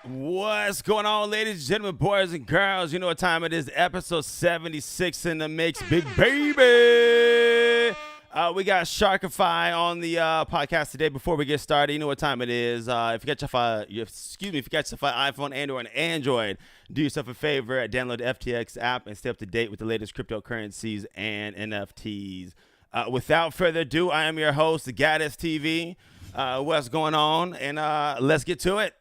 What's going on, ladies and gentlemen, boys and girls? You know what time it is. Episode 76 in the mix, big baby. We got Sharkify on the podcast today. Before we get started, you know what time it is. If you got your iPhone, Android, and Android, do yourself a favor, download the FTX app and stay up to date with the latest cryptocurrencies and NFTs. Without further ado, I am your host, Gaddis TV. What's going on? And let's get to it.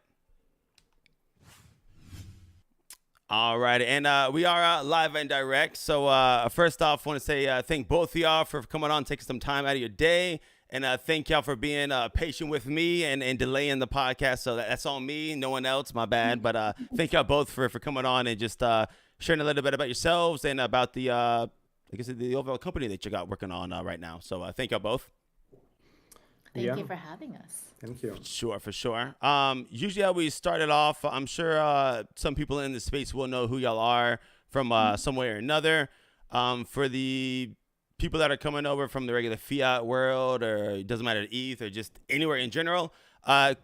All right, and we are live and direct. So first off, I want to say thank both of y'all for coming on, taking some time out of your day, and thank y'all for being patient with me and delaying the podcast. So that's on me, no one else, my bad. But thank y'all both for coming on and just sharing a little bit about yourselves and about the the overall company that you got working on right now. So thank y'all both. Thank you for having us. Thank you. For sure. Usually how we started off, I'm sure some people in the space will know who y'all are from some way or another. For the people that are coming over from the regular fiat world, or it doesn't matter, ETH, or just anywhere in general,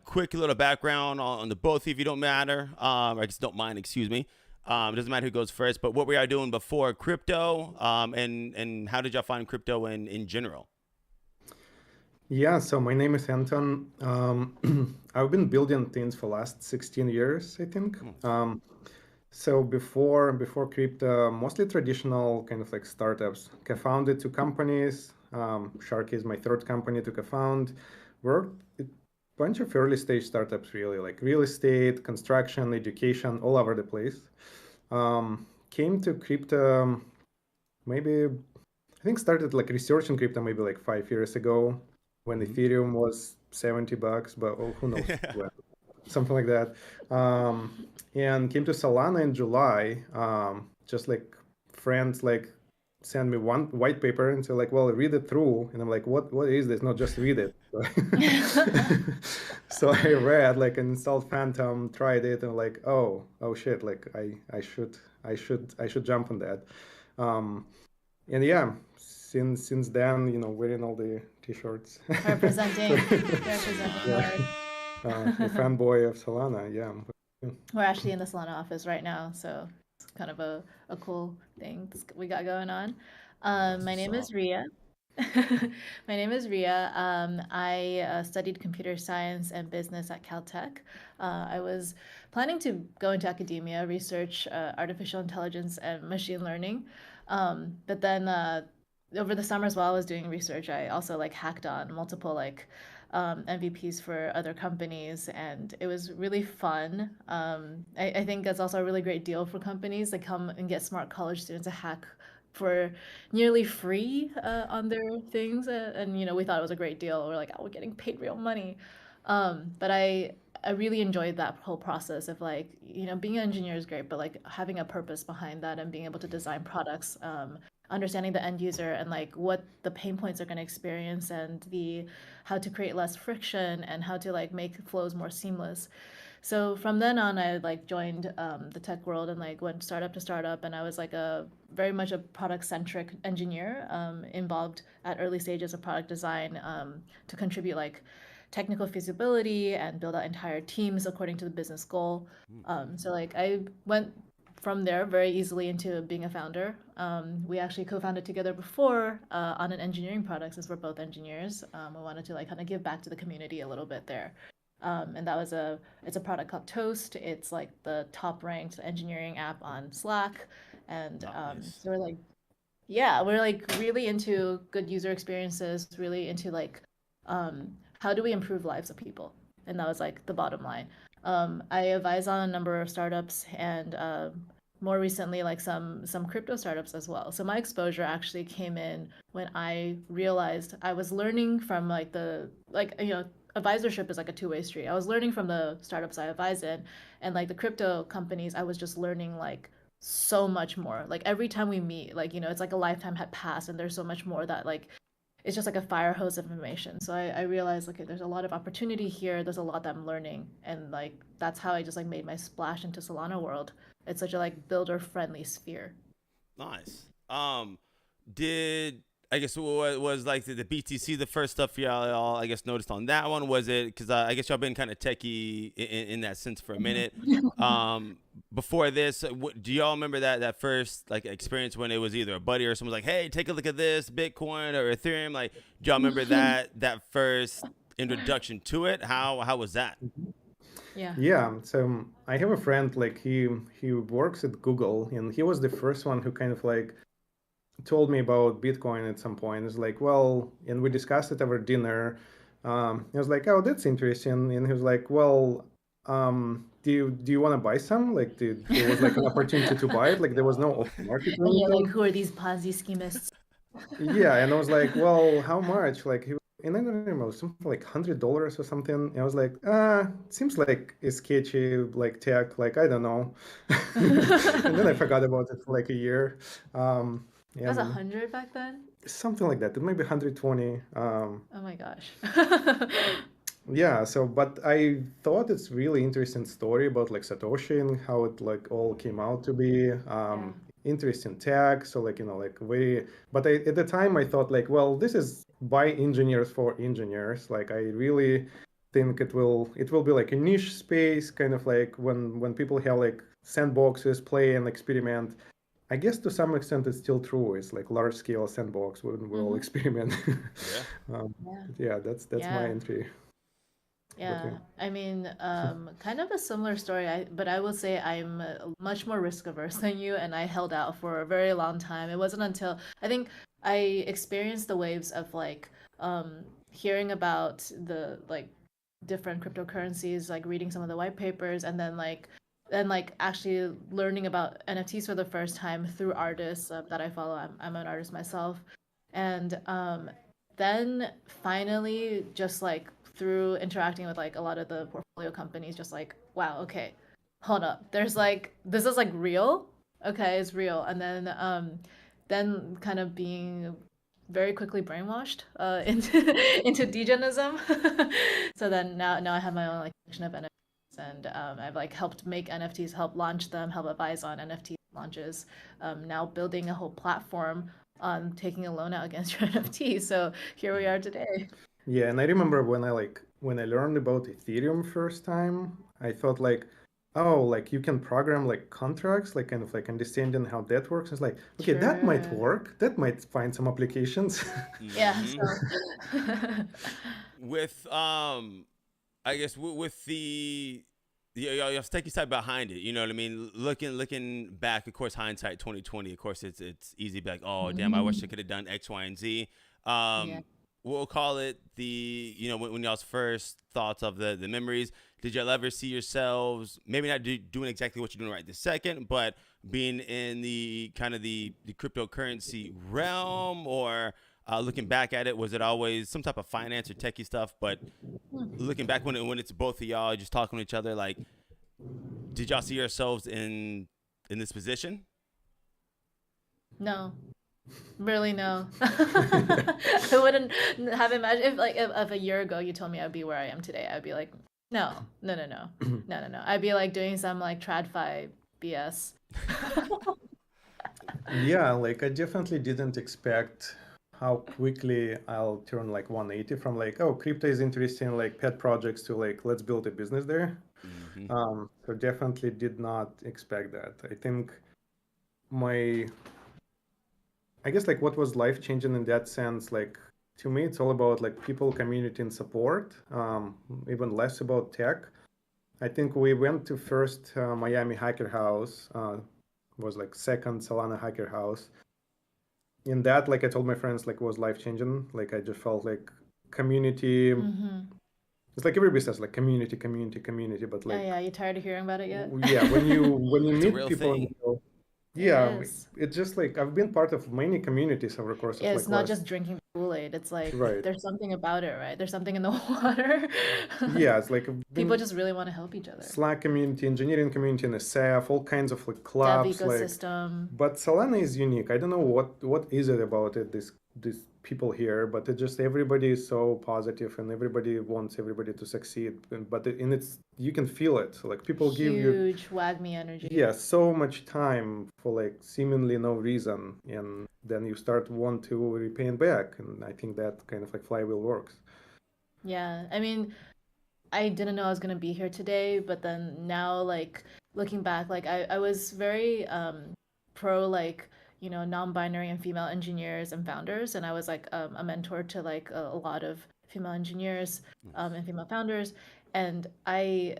quick little background on the both if you don't matter, or I guess don't mind, excuse me. It doesn't matter who goes first, but what we are doing before crypto, and how did y'all find crypto in general? Yeah, so my name is Anton. I've been building things for last 16 years, I think. So before crypto, mostly traditional kind of like startups. Co-founded two companies. Shark is my third company to co-found. Worked a bunch of early stage startups, really, like real estate, construction, education, all over the place. Came to crypto maybe, I think started like researching crypto maybe like 5 years ago, when Ethereum was $70, but who knows, something like that. And came to Solana in July. Just like friends like send me one white paper and say like, well, read it through. And I'm like, what is this? No, just read it. So I read like installed Phantom, tried it, and like, oh shit, like I should jump on that. And yeah, since then, wearing all the t-shirts. Representing Yeah. A fanboy of Solana, yeah. We're actually in the Solana office right now, so it's kind of a cool thing we got going on. My name is Ria. My name is Ria. I studied computer science and business at Caltech. I was planning to go into academia, research artificial intelligence and machine learning. But then over the summers while I was doing research, I also like hacked on multiple MVPs for other companies, and it was really fun. I think that's also a really great deal for companies. They come and get smart college students to hack for nearly free on their things, and we thought it was a great deal. We're like, oh, we're getting paid real money. But I really enjoyed that whole process of like, being an engineer is great, but like having a purpose behind that and being able to design products, understanding the end user and like what the pain points are going to experience, and how to create less friction and how to like make flows more seamless. So from then on, I like joined the tech world and like went startup to startup, and I was like a very much a product centric engineer, involved at early stages of product design, to contribute like technical feasibility and build out entire teams according to the business goal. So like I went from there very easily into being a founder. We actually co-founded together before on an engineering product, since we're both engineers. We wanted to like kind of give back to the community a little bit there. And that was it's a product called Toast. It's like the top ranked engineering app on Slack. And so we're like really into good user experiences, really into like how do we improve lives of people? And that was like the bottom line. I advise on a number of startups, and more recently like some crypto startups as well. So my exposure actually came in when I realized I was learning from like advisorship is like a two-way street. I was learning from the startups I advise in, and like the crypto companies, I was just learning like so much more. Like every time we meet, like it's like a lifetime had passed, and there's so much more that like it's just like a fire hose of information. So I realized, okay, there's a lot of opportunity here. There's a lot that I'm learning. And like, that's how I just like made my splash into Solana world. It's such a like builder friendly sphere. Nice. Did I guess was like the BTC the first stuff y'all I guess noticed on that one? Was it because I guess y'all been kind of techie in that sense for a minute. Before this, do y'all remember that first like experience when it was either a buddy or someone's like, hey, take a look at this Bitcoin or Ethereum? Like, do y'all remember that first introduction to it? How was that? Yeah. Yeah, so I have a friend, like he works at Google, and he was the first one who kind of like told me about Bitcoin at some point. It's like, well, and we discussed it over dinner. I was like, oh, that's interesting. And he was like, well, do you want to buy some? Like, there was like an opportunity to buy it. Like, there was no open market or And you're like, anything. who are these Ponzi schemists? Yeah, and I was like, well, how much? Like, and I don't remember, something like $100 or something. And I was like, it seems like a sketchy, like tech. Like, I don't know. And then I forgot about it for like a year. It was And 100 back then? something like that. It might be 120. Oh my gosh. Yeah, so but I thought it's really interesting story about like Satoshi and how it like all came out to be. Interesting tech. So like, like very, but at the time I thought like, well, this is by engineers for engineers. Like I really think it will be like a niche space, kind of like when people have like sandboxes, play and experiment. I guess to some extent it's still true. It's like large scale sandbox when we all experiment. Yeah. Yeah, that's my Yeah. entry. Yeah, I mean, kind of a similar story. But I will say I'm much more risk averse than you, and I held out for a very long time. It wasn't until I think I experienced the waves of like hearing about the like different cryptocurrencies, like reading some of the white papers, and then like actually learning about NFTs for the first time through artists that I follow. I'm an artist myself, and then finally just like through interacting with like a lot of the portfolio companies, just like, wow, okay, hold up, there's like, this is like real. Okay, it's real. And then kind of being very quickly brainwashed into degenism. So then now I have my own like collection of NFTs, and I've like helped make NFTs, help launch them, help advise on NFT launches. Now building a whole platform on taking a loan out against your NFT. So here we are today. Yeah, and I remember when I learned about Ethereum first time, I thought like, oh, like you can program like contracts, like kind of like understanding how that works. It's like, okay, that might Sure. work. That might find some applications. Yeah. Mhm. With I guess with the your sticky side behind it, you know what I mean? Looking back, of course, hindsight 2020. Of course, it's easy to be like, oh damn, I wish I could have done X, Y, and Z. Yeah. We'll call it the when y'all's first thoughts of the memories. Did y'all ever see yourselves maybe not doing exactly what you're doing right this second, but being in the kind of the cryptocurrency realm, or looking back at it, was it always some type of finance or techie stuff? But looking back when it's both of y'all just talking to each other, like, did y'all see yourselves in this position? No. Really, no. I wouldn't have imagined if a year ago you told me I'd be where I am today, I'd be like, no. I'd be like doing some like TradFi BS. Yeah, like I definitely didn't expect how quickly I'll turn like 180 from like, oh, crypto is interesting, like pet projects to like, let's build a business there. So definitely did not expect that. I think I guess like what was life changing in that sense, like to me, it's all about like people, community, and support. Even less about tech. I think we went to first Miami Hacker House, was like second Solana Hacker House. In that, like I told my friends, like was life changing. Like I just felt like community. It's like every business, like community, but Oh like yeah, you tired of hearing about it yet? yeah, when you It's a meet real people, thing. yeah, It is. it's just like I've been part of many communities over the course of Yeah, like it's not last just drinking Kool-Aid. It's like right. there's something about it, right? There's something in the water. Yeah, it's like I've People been just really want to help each other. Slack community, engineering community, and SF, all kinds of like Dev clubs, like. ecosystem. But Solana is unique. I don't know what is it about it, this these people here, but it just everybody is so positive and everybody wants everybody to succeed. But in it's you can feel it. Like people give you Huge wagme energy. so much time for like seemingly no reason, and then you start want to repay it back, and I think that kind of like flywheel works. Yeah, I mean, I didn't know I was gonna be here today, but then now, like looking back, like I was very pro like non-binary and female engineers and founders, and I was like a mentor to like a lot of female engineers and female founders, and I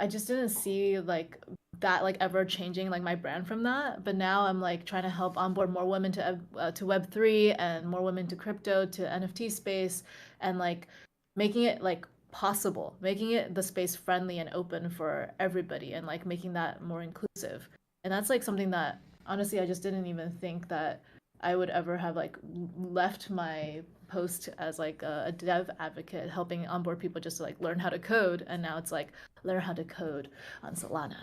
just didn't see like that like ever changing like my brand from that. But now I'm like trying to help onboard more women to Web3 and more women to crypto to NFT space, and like making it like possible, making it the space friendly and open for everybody, and like making that more inclusive. And that's like something that honestly I just didn't even think that I would ever have like left my post as like a dev advocate helping onboard people just to like learn how to code, and now it's like learn how to code on Solana.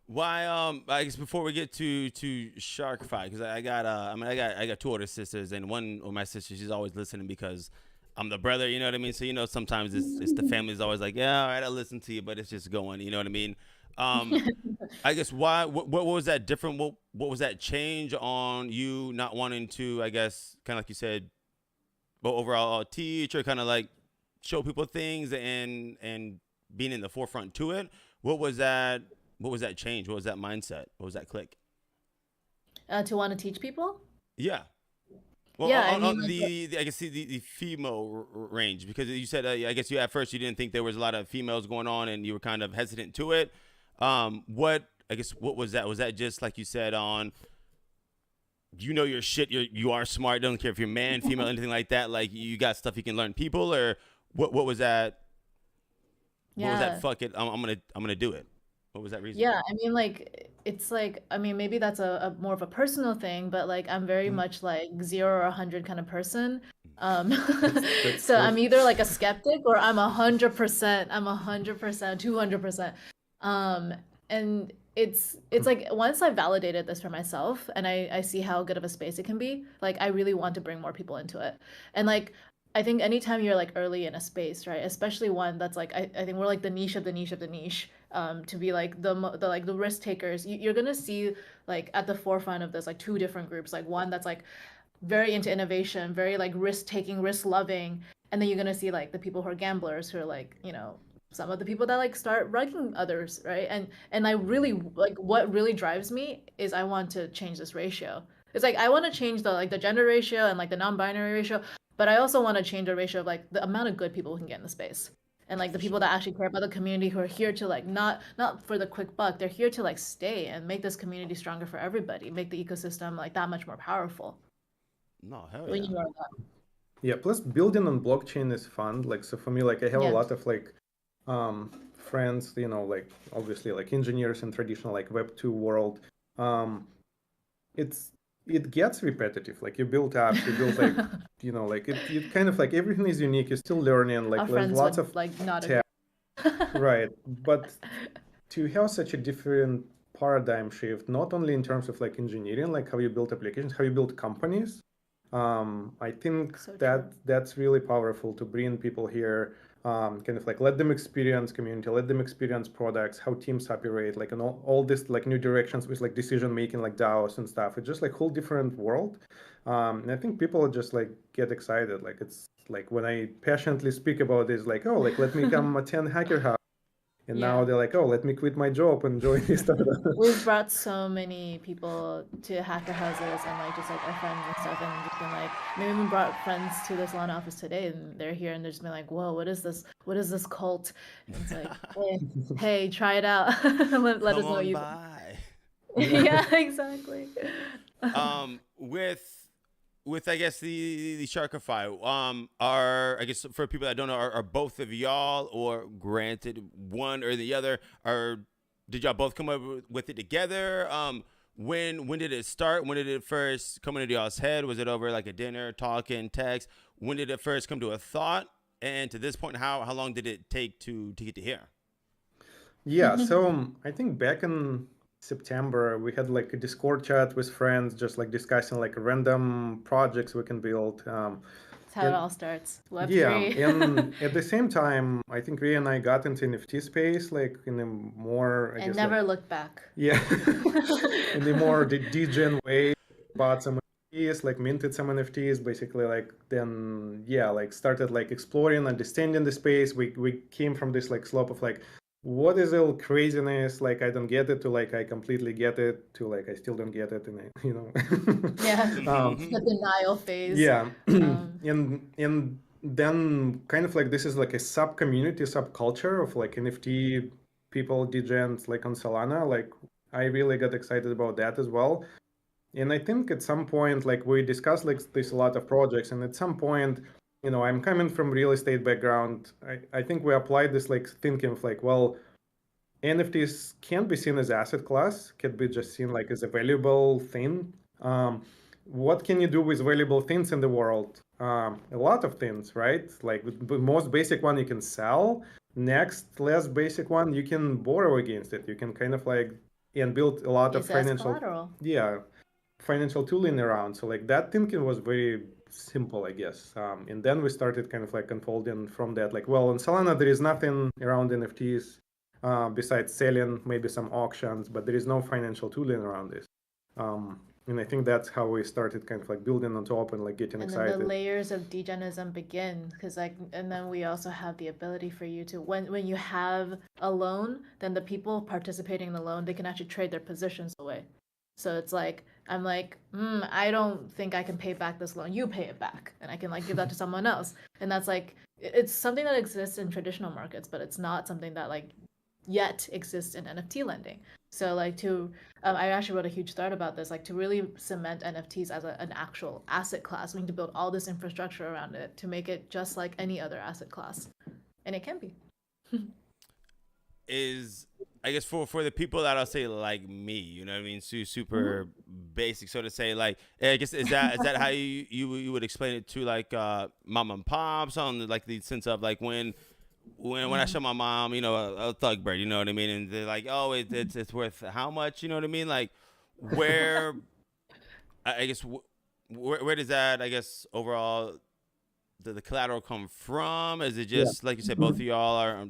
Why I guess before we get to Sharkify, because I got I got two older sisters, and one of my sisters, she's always listening because I'm the brother, you know what I mean? So sometimes it's the family's always like, yeah, all right, I'll listen to you, but it's just going, you know what I mean? I guess what was that different? What was that change on you not wanting to, I guess, kind of like you said, but overall teach or kind of like show people things and being in the forefront to it? What was that? What was that change? What was that mindset? What was that click? To want to teach people. Yeah. Well, Yeah, I on mean, like, the I guess the female range, because you said I guess you at first you didn't think there was a lot of females going on and you were kind of hesitant to it. What was that? Was that just like you said on your shit, you are smart, don't care if you're man, female, anything like that, like you got stuff you can learn people, or what was that? What was yeah. that? Fuck it, I'm gonna do it. What was that reason? Yeah, I mean, like, it's like, I mean, maybe that's a more of a personal thing, but like, I'm very much like 0 or 100 kind of person. Um, That's so I'm good. either like a skeptic or I'm 100%, I'm 100%, 200%. Um, and it's like once I validated this for myself and I see how good of a space it can be, like I really want to bring more people into it. And like I think anytime you're like early in a space, right? Especially one that's like I think we're like the niche of the niche of the niche. To be like the like the risk takers, you're gonna see like at the forefront of this like two different groups. Like one that's like very into innovation, very like risk taking, risk loving, and then you're gonna see like the people who are gamblers who are like some of the people that like start rugging others, right? And I really like what really drives me is I want to change this ratio. It's like I want to change the like the gender ratio and like the non-binary ratio, but I also want to change the ratio of like the amount of good people who can get in the space. And like the For people sure. that actually care about the community, who are here to like not for the quick buck, they're here to like stay and make this community stronger for everybody, make the ecosystem like that much more powerful. No, hell When yeah. you are that. Yeah, plus building on blockchain is fun. Like, so for me, like I have a Yeah. lot of like friends, like obviously like engineers in traditional like Web2 world. Um, it's it gets repetitive. Like you build apps, you build like like it kind of like everything is unique. You're still learning. Our Like there's friends lots would of like not agree. tech, right? But to have such a different paradigm shift, not only in terms of like engineering, like how you build applications, how you build companies. I think So true. that's really powerful to bring people here, kind of like let them experience community, let them experience products, how teams operate, like and all this like new directions with like decision making, like DAOs and stuff. It's just like whole different world. And I think people just like get excited. Like it's like when I passionately speak about this, like, oh, like let me come attend Hacker House. And Yeah. now they're like, oh, let me quit my job and join this startup. We've brought so many people to hacker houses and like just like our friends and stuff, and just been like maybe even brought friends to the Solana office today, and they're here and they're just been like, whoa, what is this? What is this cult? And it's like, hey, try it out. Let Come us know what on you think. by. Yeah, exactly. With I guess the Sharkify, are I guess for people that don't know, are both of y'all, or granted one or the other, or did y'all both come up with it together? When did it start? When did it first come into y'all's head? Was it over like a dinner, talking, text? When did it first come to a thought? And to this point, how long did it take to get to here? Yeah, so I think back in September, we had like a Discord chat with friends, just like discussing like random projects we can build. That's how it all starts. Yeah, Web3. and at the same time, I think Ria and I got into NFT space, like in a more, I And guess, like, never look back. yeah, in the more degen way, bought some NFTs, like minted some NFTs, basically, like then, yeah, like started like exploring, understanding the space. We came from this like slope of like, what is all craziness? Like I don't get it to like I completely get it to like I still don't get it, and I, Yeah, Mm-hmm. the denial phase. yeah, Um, and then kind of like this is like a sub community, subculture of like NFT people, degens like on Solana. Like I really got excited about that as well. And I think at some point, like we discussed like there's a lot of projects, and at some point, I'm coming from real estate background. I think we applied this like thinking of like, well, NFTs can't be seen as asset class, can be just seen like as a valuable thing. Um, what can you do with valuable things in the world? A lot of things, right? Like the most basic one you can sell. Next, less basic one, you can borrow against it. You can kind of like and build a lot of use as financial, collateral. yeah, financial tooling around. So like that thinking was very simple, I guess. And then we started kind of like unfolding from that. Like, well, in Solana there is nothing around NFTs besides selling, maybe some auctions, but there is no financial tooling around this. And I think that's how we started kind of like building on top and like getting And then the excited. layers of degenism begin, because like, and then we also have the ability for you to, when you have a loan, then the people participating in the loan, they can actually trade their positions away. So it's like, I'm like, I don't think I can pay back this loan. You pay it back, and I can like give that to someone else. And that's like, it's something that exists in traditional markets, but it's not something that like yet exists in NFT lending. So like I actually wrote a huge thread about this. Like to really cement NFTs as an actual asset class, we need to build all this infrastructure around it to make it just like any other asset class, and it can be. Is I guess for the people that I'll say like me, you know what I mean, super basic, so to say. Like, I guess is that how you would explain it to like mom and pops on like the sense of like when I show my mom, a ThugBird, you know what I mean, and they're like, oh, it's worth how much, you know what I mean, like where I guess where does that I guess overall the collateral come from? Is it Yeah. just like you said, both of y'all are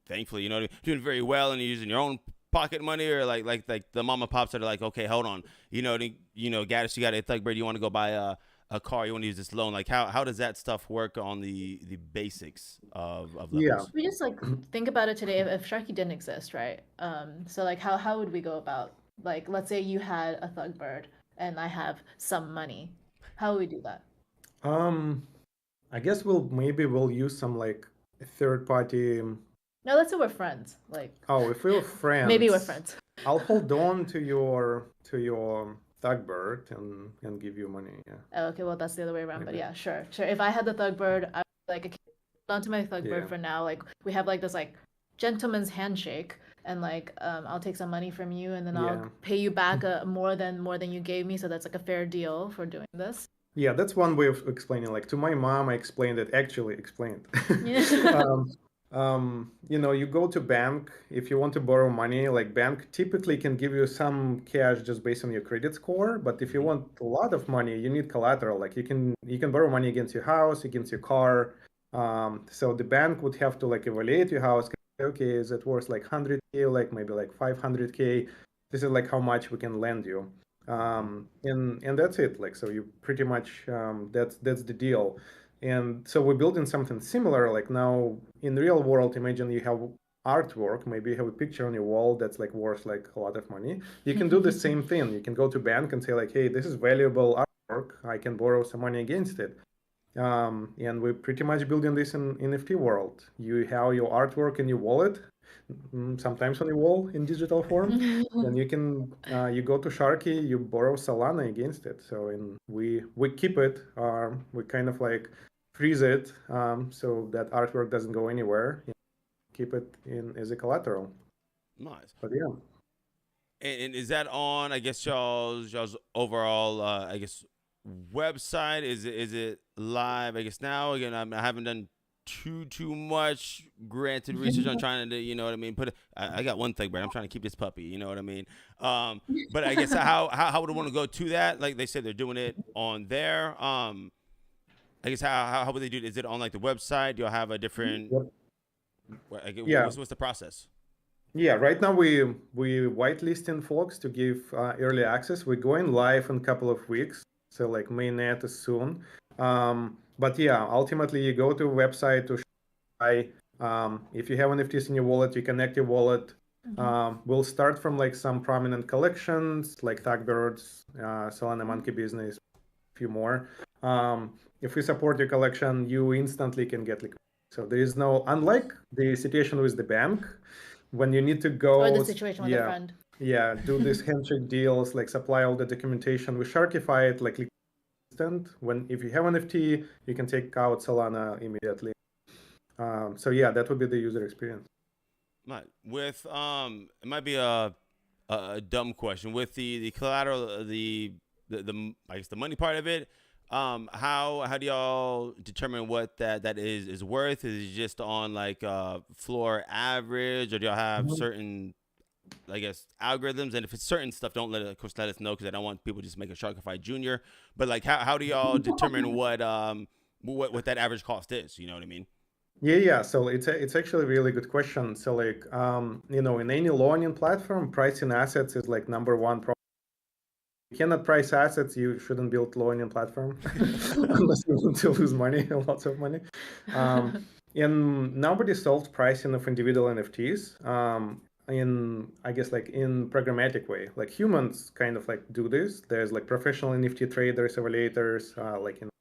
thankfully, doing very well and you're using your own pocket money, or like the mom and pops that are like, okay, hold on, Gaddis, you got a ThugBird, you want to go buy a car, you want to use this loan, like how does that stuff work on the basics of Yeah. levels? We just like think about it today. If Sharky didn't exist, right? So like how would we go about, like, let's say you had a ThugBird and I have some money. How would we do that? I guess we'll use some like third party. No, let's say we're friends. Like, Oh, if we're friends, maybe we're friends. I'll hold on to your ThugBird and give you money. Yeah. Oh, okay, well that's the other way around. But Maybe. yeah, sure. If I had the ThugBird, I would like, okay, hold on to my ThugBird Yeah. for now. Like we have like this like gentleman's handshake, and like I'll take some money from you, and then Yeah. I'll pay you back more than you gave me. So that's like a fair deal for doing this. Yeah, that's one way of explaining. Like to my mom, I explained it. Actually, explained. You go to bank if you want to borrow money. Like bank typically can give you some cash just based on your credit score. But if you want a lot of money, you need collateral. Like you can borrow money against your house, against your car. So the bank would have to like evaluate your house. Okay, is it worth like 100K, like maybe like 500K? This is like how much we can lend you. And that's it. Like so, you pretty much that's the deal. And so we're building something similar. Like now in the real world, imagine you have artwork. Maybe you have a picture on your wall that's like worth like a lot of money. You can do the same thing. You can go to bank and say like, hey, this is valuable artwork. I can borrow some money against it. And we're pretty much building this in NFT world. You have your artwork in your wallet, sometimes on your wall in digital form. Then you go to Sharky, you borrow Solana against it. So we keep it. We kind of like freeze it so that artwork doesn't go anywhere. Keep it in as a collateral. Nice. But yeah. And is that on, I guess, y'all's overall, website? Is it live? I guess now again, I haven't done too much granted research on trying to, you know what I mean, I got one ThugBird, I'm trying to keep this puppy, you know what I mean. But I guess how would I want to go to that? Like they said they're doing it on there. I guess how would they do it? Is it on like the website? Do you have a different Yep. Yeah. what's the process? Yeah, right now we whitelisting folks to give early access. We're going live in a couple of weeks, so like mainnet is soon. But yeah, ultimately you go to a website to buy. If you have NFTs in your wallet, you connect your wallet. We'll start from like some prominent collections like ThugBirdz, Solana Monkey Business, a few more. If we support your collection, you instantly can get liquidity. So there is no, unlike the situation with the bank, when you need to go, or the situation with a friend. Yeah, do these handshake deals, like supply all the documentation. We Sharkify it like instant. If you have NFT, you can take out Solana immediately. So yeah, that would be the user experience. With it might be a dumb question with the collateral, the I guess the money part of it. How do y'all determine what that is worth? Is it just on like floor average, or do y'all have certain, I guess, algorithms? And if it's certain stuff, don't let us know, because I don't want people to just make a Sharkify Junior. But like, how do y'all determine what that average cost is? You know what I mean? Yeah. So it's actually a really good question. So like, in any loaning platform, pricing assets is like number one problem. You cannot price assets, you shouldn't build loaning platform unless you want to lose money, lots of money. And nobody solved pricing of individual NFTs in programmatic way. Like humans kind of like do this. There's like professional NFT traders, evaluators,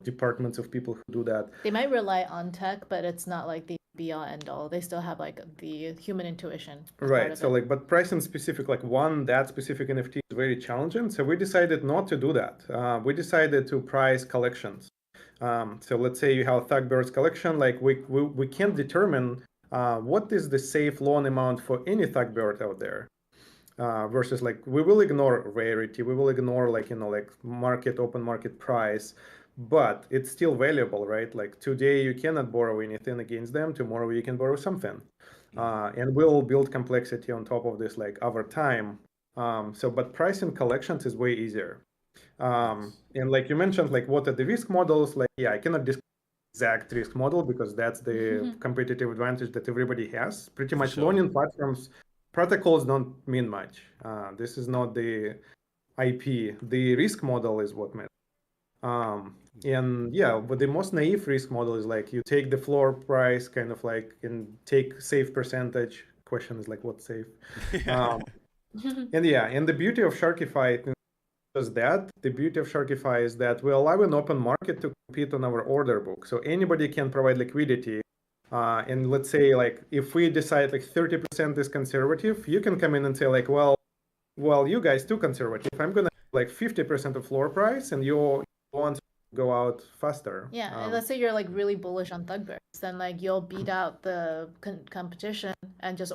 departments of people who do that. They might rely on tech, but it's not like the be all end all. They still have like the human intuition. Right. So like, but pricing specific, like that specific NFT is very challenging. So we decided not to do that. We decided to price collections. So let's say you have a ThugBirdz collection, like we can determine what is the safe loan amount for any ThugBird out there. Versus like, we will ignore rarity, we will ignore like open market price, but it's still valuable, right? Like today you cannot borrow anything against them, tomorrow you can borrow something. And we'll build complexity on top of this like over time. But pricing collections is way easier. And like you mentioned, like what are the risk models? Like, yeah, I cannot discuss exact risk model because that's the competitive advantage that everybody has. Pretty much loaning platforms, protocols don't mean much. This is not the IP. The risk model is what matters. And yeah, but the most naive risk model is like you take the floor price kind of like and take safe percentage. Question is like, what's safe? And the beauty of Sharkify is that the beauty of Sharkify is that we allow an open market to compete on our order book. So anybody can provide liquidity. And let's say like if we decide like 30% is conservative, you can come in and say like, well, you guys too conservative. I'm gonna like 50% of floor price, and you want to go out faster. Yeah, and let's say you're like really bullish on ThugBirdz, then like you'll beat out the competition and just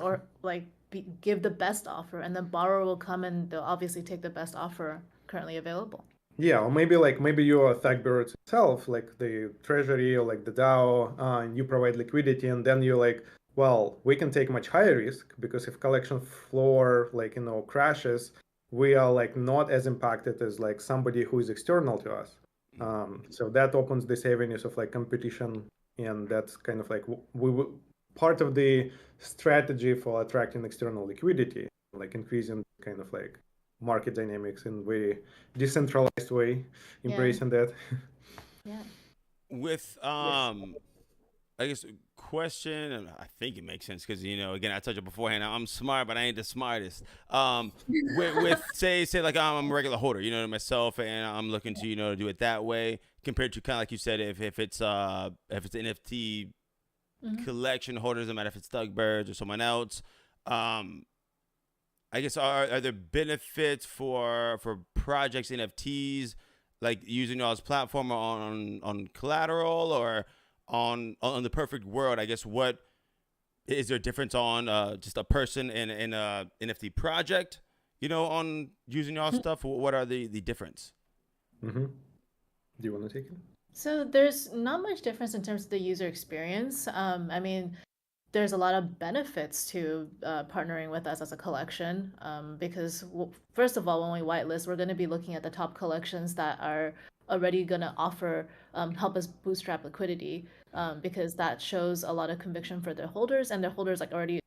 give the best offer, and then borrower will come and they'll obviously take the best offer currently available. Yeah, or maybe you're ThugBirdz itself, like the treasury or like the DAO, and you provide liquidity, and then you're like, well, we can take much higher risk because if collection floor crashes, we are like not as impacted as like somebody who is external to us. So that opens these avenues of like competition, and that's kind of like part of the strategy for attracting external liquidity, like increasing kind of like market dynamics in very decentralized way, embracing that. Yeah. With I guess question, and I think it makes sense because again, I told you beforehand, I'm smart, but I ain't the smartest. With say like I'm a regular holder, myself, and I'm looking to do it that way compared to kind of like you said, if it's NFT collection holders, no matter if it's ThugBirdz or someone else. I guess are there benefits for projects NFTs like using y'all's platform on collateral or on the perfect world? I guess what is there a difference on just a person in a NFT project, on using y'all stuff? What are the difference? Do you want to take it? So there's not much difference in terms of the user experience. I mean, there's a lot of benefits to partnering with us as a collection because first of all, when we whitelist, we're going to be looking at the top collections that are already going to offer help us bootstrap liquidity because that shows a lot of conviction for their holders, and their holders like already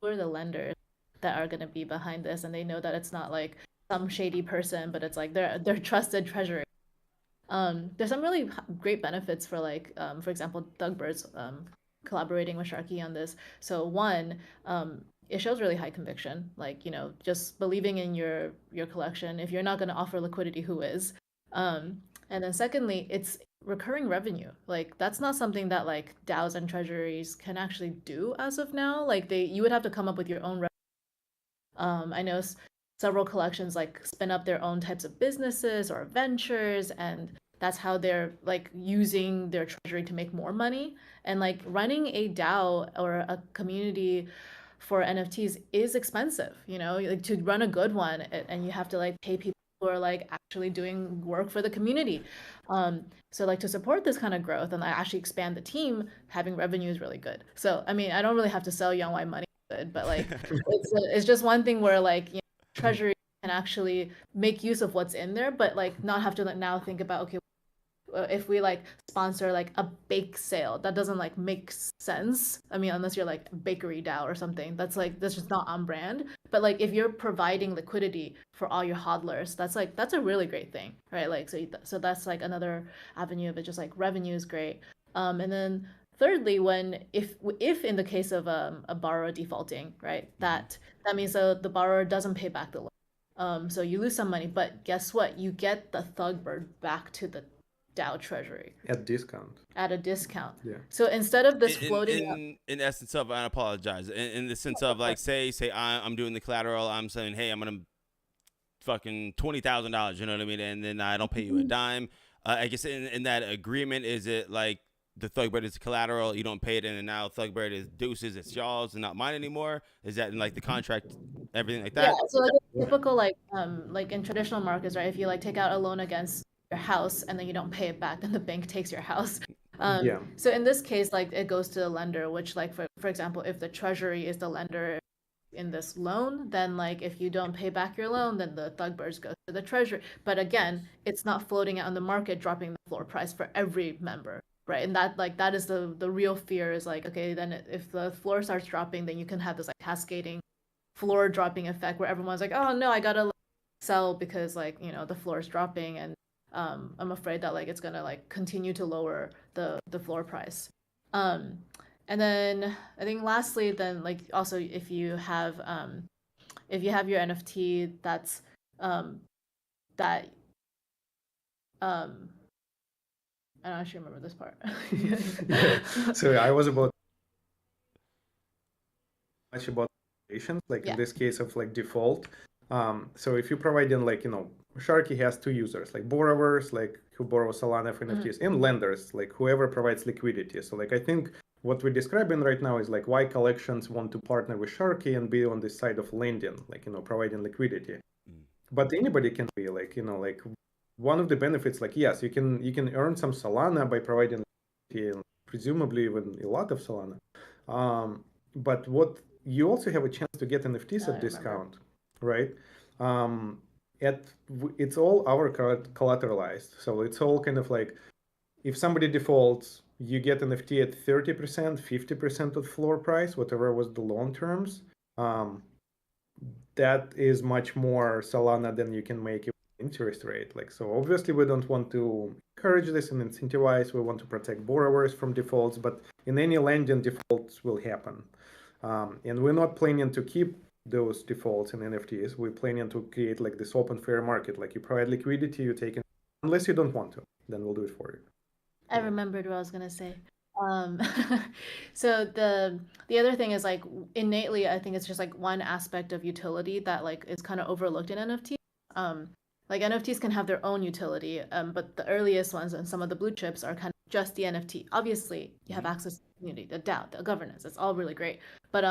are the lenders that are going to be behind this, and they know that it's not like some shady person, but it's like their trusted treasury. There's some really great benefits for like, for example, ThugBirdz collaborating with Sharky on this. So one, it shows really high conviction, like, you know, just believing in your collection. If you're not going to offer liquidity, who is? And then secondly, it's recurring revenue. Like that's not something that like DAOs and treasuries can actually do as of now. Like you would have to come up with your own. I know several collections like spin up their own types of businesses or ventures, and that's how they're like using their treasury to make more money. And like running a DAO or a community for NFTs is expensive, you know, like to run a good one, and you have to like pay people who are like actually doing work for the community. So like to support this kind of growth and like actually expand the team, having revenue is really good. So I mean, I don't really have to sell Young why money is good, but like it's just one thing where like, you know, treasury can actually make use of what's in there, but like not have to like now think about, okay, if we like sponsor like a bake sale, that doesn't like make sense. I mean, unless you're like bakery DAO or something, that's just not on brand. But like if you're providing liquidity for all your hodlers, that's a really great thing, right? Like so that's like another avenue of it. Just like revenue is great. And then thirdly, when if in the case of a borrower defaulting, right, that means the borrower doesn't pay back the loan. So you lose some money, but guess what? You get the ThugBird back to the DAO treasury At discount. at a discount. Yeah. So instead of this floating up, In essence of, I apologize. In the sense of like, say I'm doing the collateral. I'm saying, hey, I'm gonna fucking $20,000. You know what I mean? And then I don't pay you a dime. I guess in that agreement, is it like the ThugBird is collateral, you don't pay it, and then now ThugBird is deuces, it's y'all's and not mine anymore? Is that in like the contract, everything like yeah. that? So like a typical like in traditional markets, right? If you like take out a loan against your house and then you don't pay it back, then the bank takes your house. Yeah. So in this case, like it goes to the lender, which like for example, if the treasury is the lender in this loan, then like if you don't pay back your loan, then the ThugBirdz goes to the treasury. But again, it's not floating out on the market, dropping the floor price for every member, right? And that is the real fear is like, okay, then if the floor starts dropping, then you can have this like cascading floor dropping effect where everyone's like, oh no, I gotta sell because like, you know, the floor is dropping, and I'm afraid that like it's gonna like continue to lower the floor price. And then I think lastly, then like also if you have your NFT that's that I don't actually remember this part. Yeah. So I was about much about patients, like Yeah. in this case of like default. So if you provide in like, you know, Sharky has two users, like borrowers, like who borrow Solana for NFTs, and lenders, like whoever provides liquidity. So like I think what we're describing right now is like why collections want to partner with Sharky and be on this side of lending, like, you know, providing liquidity. But anybody can be like, you know, like one of the benefits, like yes, you can earn some Solana by providing liquidity and presumably even a lot of Solana. But what you also have a chance to get NFTs at discount, right? It's all our collateralized, so it's all kind of like if somebody defaults, you get NFT at 30%, 50% of floor price, whatever was the loan terms. That is much more Solana than you can make interest rate. Like, so obviously we don't want to encourage this and incentivize. We want to protect borrowers from defaults, but in any lending, defaults will happen. And we're not planning to keep those defaults in NFTs. We're planning to create like this open fair market. Like you provide liquidity, you take it, unless you don't want to, then we'll do it for you. I remembered what I was gonna say. Um, so the other thing is like innately, I think it's just like one aspect of utility that like is kind of overlooked in NFTs. Like NFTs can have their own utility, but the earliest ones and some of the blue chips are kind of just the NFT. Obviously, you have access to the community, the DAO, the governance. It's all really great. But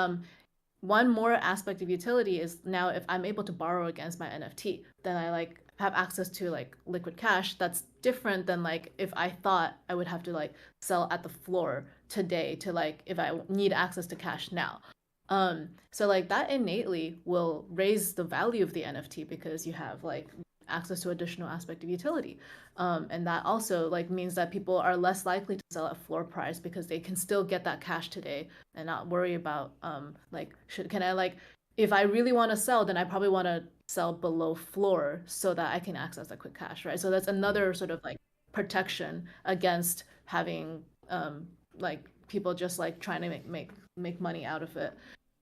one more aspect of utility is now if I'm able to borrow against my NFT, then I like have access to like liquid cash, that's different than like if I thought I would have to like sell at the floor today to like if I need access to cash now. So like that innately will raise the value of the NFT because you have like access to additional aspect of utility. And that also like means that people are less likely to sell at floor price because they can still get that cash today and not worry about like can I like if I really want to sell, then I probably want to sell below floor so that I can access that quick cash, right? So that's another sort of like protection against having like people just like trying to make money out of it.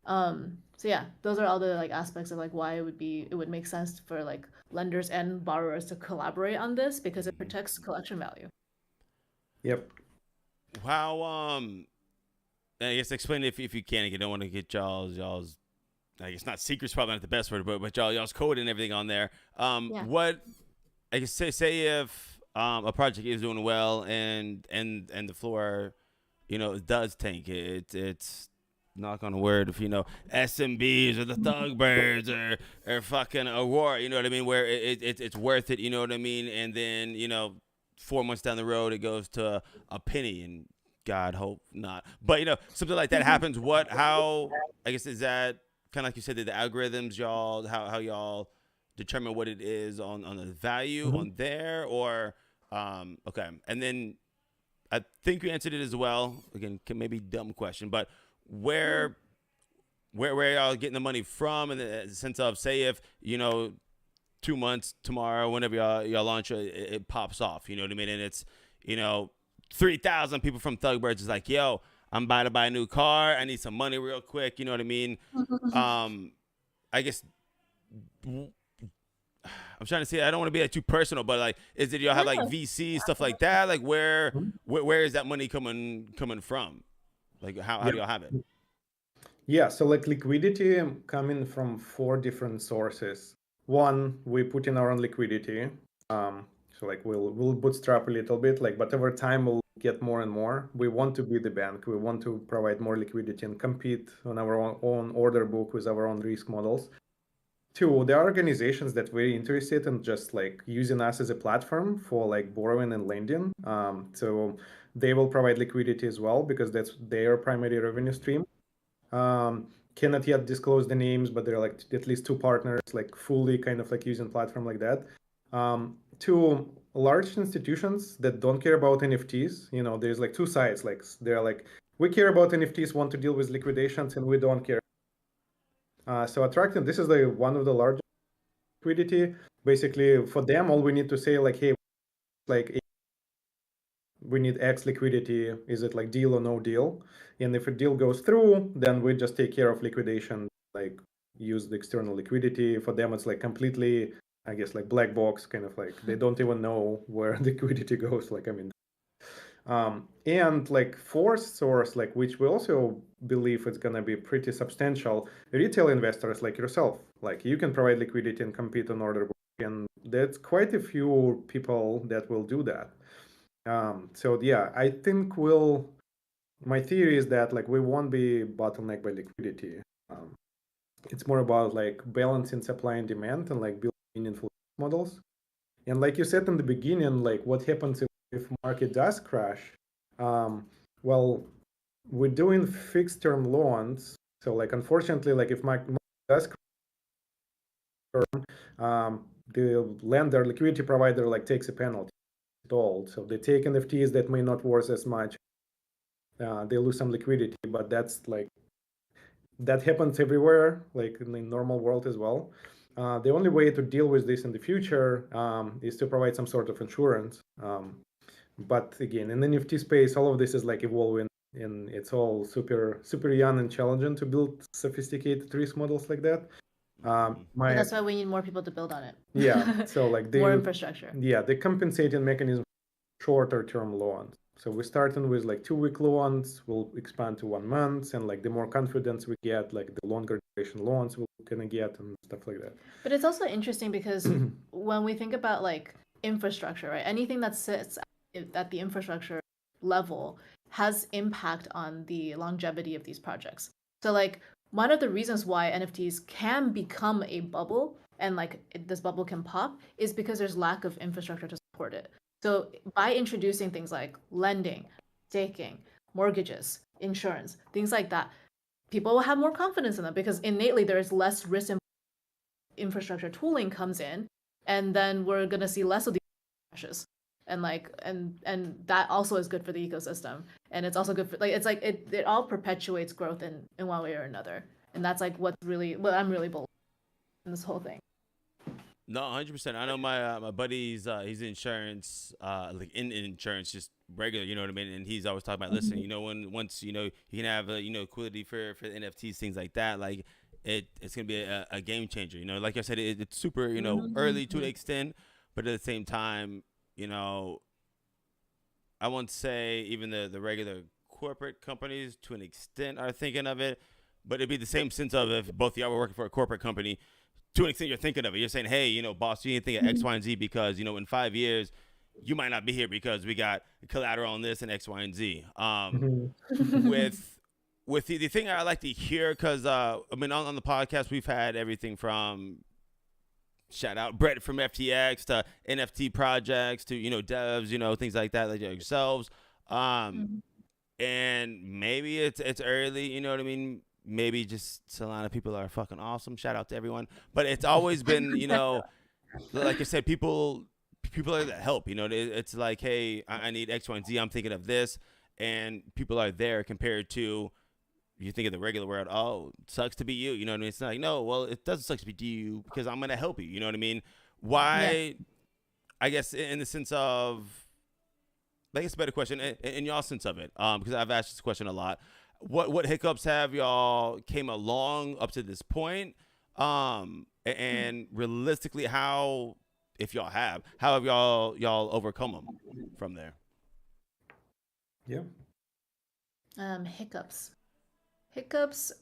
So yeah, those are all the like aspects of like why it would make sense for like lenders and borrowers to collaborate on this because it protects collection value. Yep. How I guess explain if you can. You don't want to get y'all's I guess not secrets, probably not the best word, but y'all's code and everything on there. Yeah. What I guess say if a project is doing well and the floor, does tank it's knock on wood if SMBs or the ThugBirdz or fucking Aurora, you know what I mean, where it's worth it, you know what I mean, and then 4 months down the road it goes to a penny and God hope not, but something like that happens. How I guess is that kind of like you said, the algorithms, y'all, how y'all determine what it is on the value on there, or okay, and then I think you answered it as well. Again, maybe dumb question, but where y'all getting the money from in the sense of, say if 2 months tomorrow, whenever y'all launch it pops off, you know what I mean, and it's 3,000 people from ThugBirdz is like, yo, I'm about to buy a new car. I need some money real quick. You know what I mean? I guess I'm trying to say, I don't want to be too personal, but like, is it y'all have like VC stuff like that? Like where is that money coming from? Like how do y'all have it? Yeah, so like liquidity coming from 4 different sources. One, we put in our own liquidity. So like we'll bootstrap a little bit, like, but over time we'll get more and more. We want to be the bank. We want to provide more liquidity and compete on our own order book with our own risk models. 2, there are organizations that very interested in just like using us as a platform for like borrowing and lending. So they will provide liquidity as well because that's their primary revenue stream. Cannot yet disclose the names, but there are like at least 2 partners like fully kind of like using platform like that. 2 large institutions that don't care about NFTs. There's like 2 sides. Like they're like, we care about NFTs, want to deal with liquidations, and we don't care. So attracting, this is one of the largest liquidity. Basically, for them, all we need to say like, hey, like we need X liquidity. Is it like deal or no deal? And if a deal goes through, then we just take care of liquidation, like use the external liquidity. For them, it's like completely, I guess, like black box, kind of like they don't even know where liquidity goes. Like, I mean, and like 4th source, like which we also believe it's gonna be pretty substantial, retail investors like yourself. Like you can provide liquidity and compete on order book, and there's quite a few people that will do that. So yeah, I think my theory is that like we won't be bottlenecked by liquidity. It's more about like balancing supply and demand and like building meaningful models. And like you said in the beginning, like what happens if market does crash? Well, we're doing fixed term loans. So like unfortunately, like if market does crash, the lender liquidity provider like takes a penalty. So they take NFTs that may not worth as much. They lose some liquidity, but that's like that happens everywhere, like in the normal world as well. The only way to deal with this in the future is to provide some sort of insurance. But again, in the NFT space, all of this is like evolving, and it's all super young and challenging to build sophisticated risk models like that. And that's why we need more people to build on it. Yeah, so like more infrastructure. Yeah, the compensating mechanism shorter term loans. So we're starting with like 2-week loans, we'll expand to 1 month, and like the more confidence we get, like the longer duration loans we're gonna get and stuff like that. But it's also interesting because when we think about like infrastructure, right? Anything that sits at the infrastructure level has impact on the longevity of these projects. So like one of the reasons why NFTs can become a bubble and like this bubble can pop is because there's lack of infrastructure to support it. So by introducing things like lending, staking, mortgages, insurance, things like that, people will have more confidence in them because innately there is less risk and infrastructure tooling comes in, and then we're gonna see less of these crashes. And like and that also is good for the ecosystem, and it's also good for like it's like it all perpetuates growth in one way or another, and that's like what I'm really bullish in this whole thing. No, 100%. I know my buddy's he's insurance, like in insurance, just regular, you know what I mean. And he's always talking about, listen, you know, once you know you can have liquidity for the NFTs, things like that, like it's gonna be a game changer. You know, like I said, it's super early to an extent, but at the same time, I won't say even the regular corporate companies to an extent are thinking of it, but it'd be the same sense of if both of y'all were working for a corporate company. To an extent, you're thinking of it. You're saying, hey, boss, you need to think of X, Y, and Z because, in 5 years, you might not be here because we got collateral on this and X, Y, and Z. With the thing I like to hear, because, on the podcast, we've had everything from, shout out, Brett from FTX to NFT projects to, devs, things like that, like yourselves. And maybe it's early, you know what I mean? Maybe just Solana people are fucking awesome. Shout out to everyone. But it's always been, like I said, people are that help. It's like, hey, I need X, Y, and Z. I'm thinking of this. And people are there compared to, you think of the regular world, oh, it sucks to be you. You know what I mean? It's not like, no, well, it doesn't suck to be you because I'm going to help you. You know what I mean? Why, I guess, in the sense of, I guess a better question, in y'all sense of it, because I've asked this question a lot. What hiccups have y'all came along up to this point? And realistically, how have y'all overcome them from there? Yeah. Hiccups.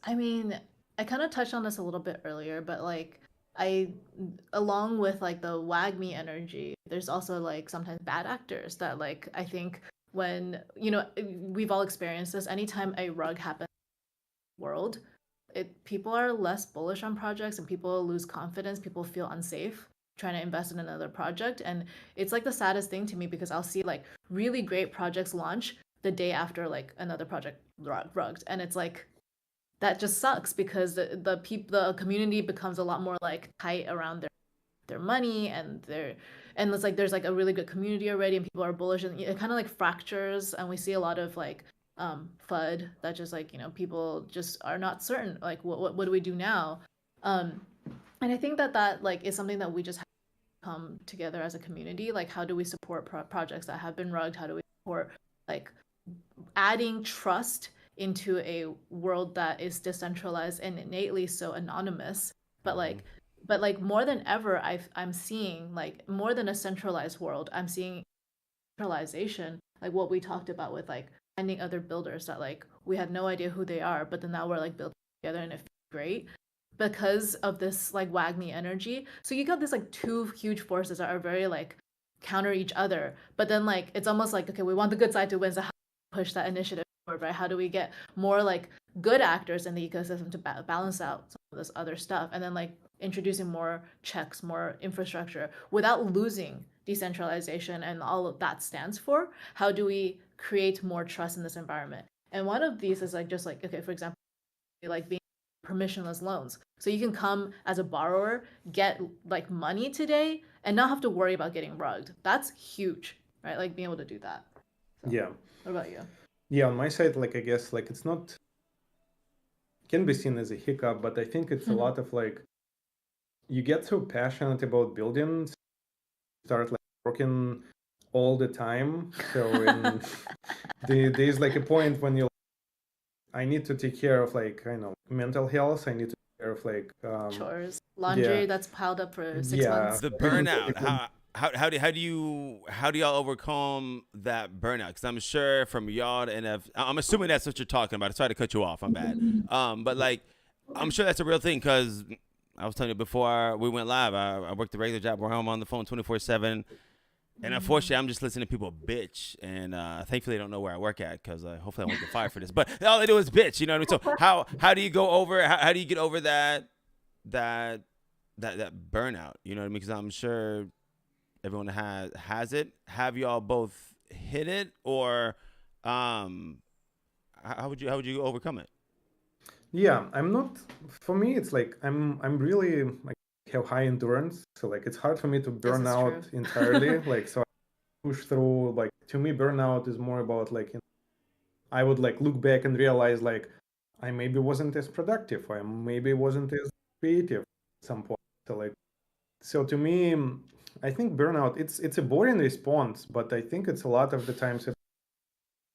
I mean, I kind of touched on this a little bit earlier, but like along with like the WAGMI energy, there's also like sometimes bad actors that like I think when we've all experienced this. Anytime a rug happens in the world, people are less bullish on projects and people lose confidence. People feel unsafe trying to invest in another project, and it's like the saddest thing to me because I'll see like really great projects launch the day after like another project rugged, and it's like that just sucks because the community becomes a lot more like tight around their money and it's like there's like a really good community already and people are bullish, and it kind of like fractures, and we see a lot of like FUD that just like people just are not certain like what do we do now, and I think that like is something that we just have to come together as a community. Like how do we support projects that have been rugged? How do we support like adding trust into a world that is decentralized and innately so anonymous, but like more than ever, I'm seeing like more than a centralized world, I'm seeing centralization, like what we talked about with like finding other builders that like we had no idea who they are, but then now we're like building together and it feels great because of this like WAGMI energy. So you got this like two huge forces that are very like counter each other, but then like it's almost like, okay, we want the good side to win, so how do we push that initiative forward, right? How do we get more like good actors in the ecosystem to balance out some of this other stuff, and then like introducing more checks, more infrastructure without losing decentralization and all of that stands for? How do we create more trust in this environment? And one of these is like just like, okay, for example, like being permissionless loans. So you can come as a borrower, get like money today and not have to worry about getting rugged. That's huge, right? Like being able to do that. So, Yeah. What about you? Yeah, on my side, like I guess like it's not can be seen as a hiccup, but I think it's a lot of like you get so passionate about building, start like working all the time. So in there's like a point when you I need to take care of like mental health. I need to take care of like chores, laundry that's piled up for 6 months. The burnout. How do y'all overcome that burnout? Because I'm sure from y'all to I'm assuming that's what you're talking about. I tried to cut you off. I'm bad. But like I'm sure that's a real thing because I was telling you before we went live. I worked the regular job where I'm on the phone 24/7. And unfortunately, I'm just listening to people bitch, and thankfully, I don't know where I work at because hopefully I won't get fired for this. But all they do is bitch, you know what I mean? So how do you go over? How do you get over that burnout? You know what I mean? Because I'm sure everyone has it. Have y'all both hit it, or how would you overcome it? Yeah, I'm not. For me, it's like I'm really like have high endurance, so like it's hard for me to This burn is out true. entirely. Like so, I push through. Like to me, burnout is more about like I would like look back and realize like I maybe wasn't as productive, or I maybe wasn't as creative at some point. So like so to me, I think burnout it's a boring response, but I think it's a lot of the times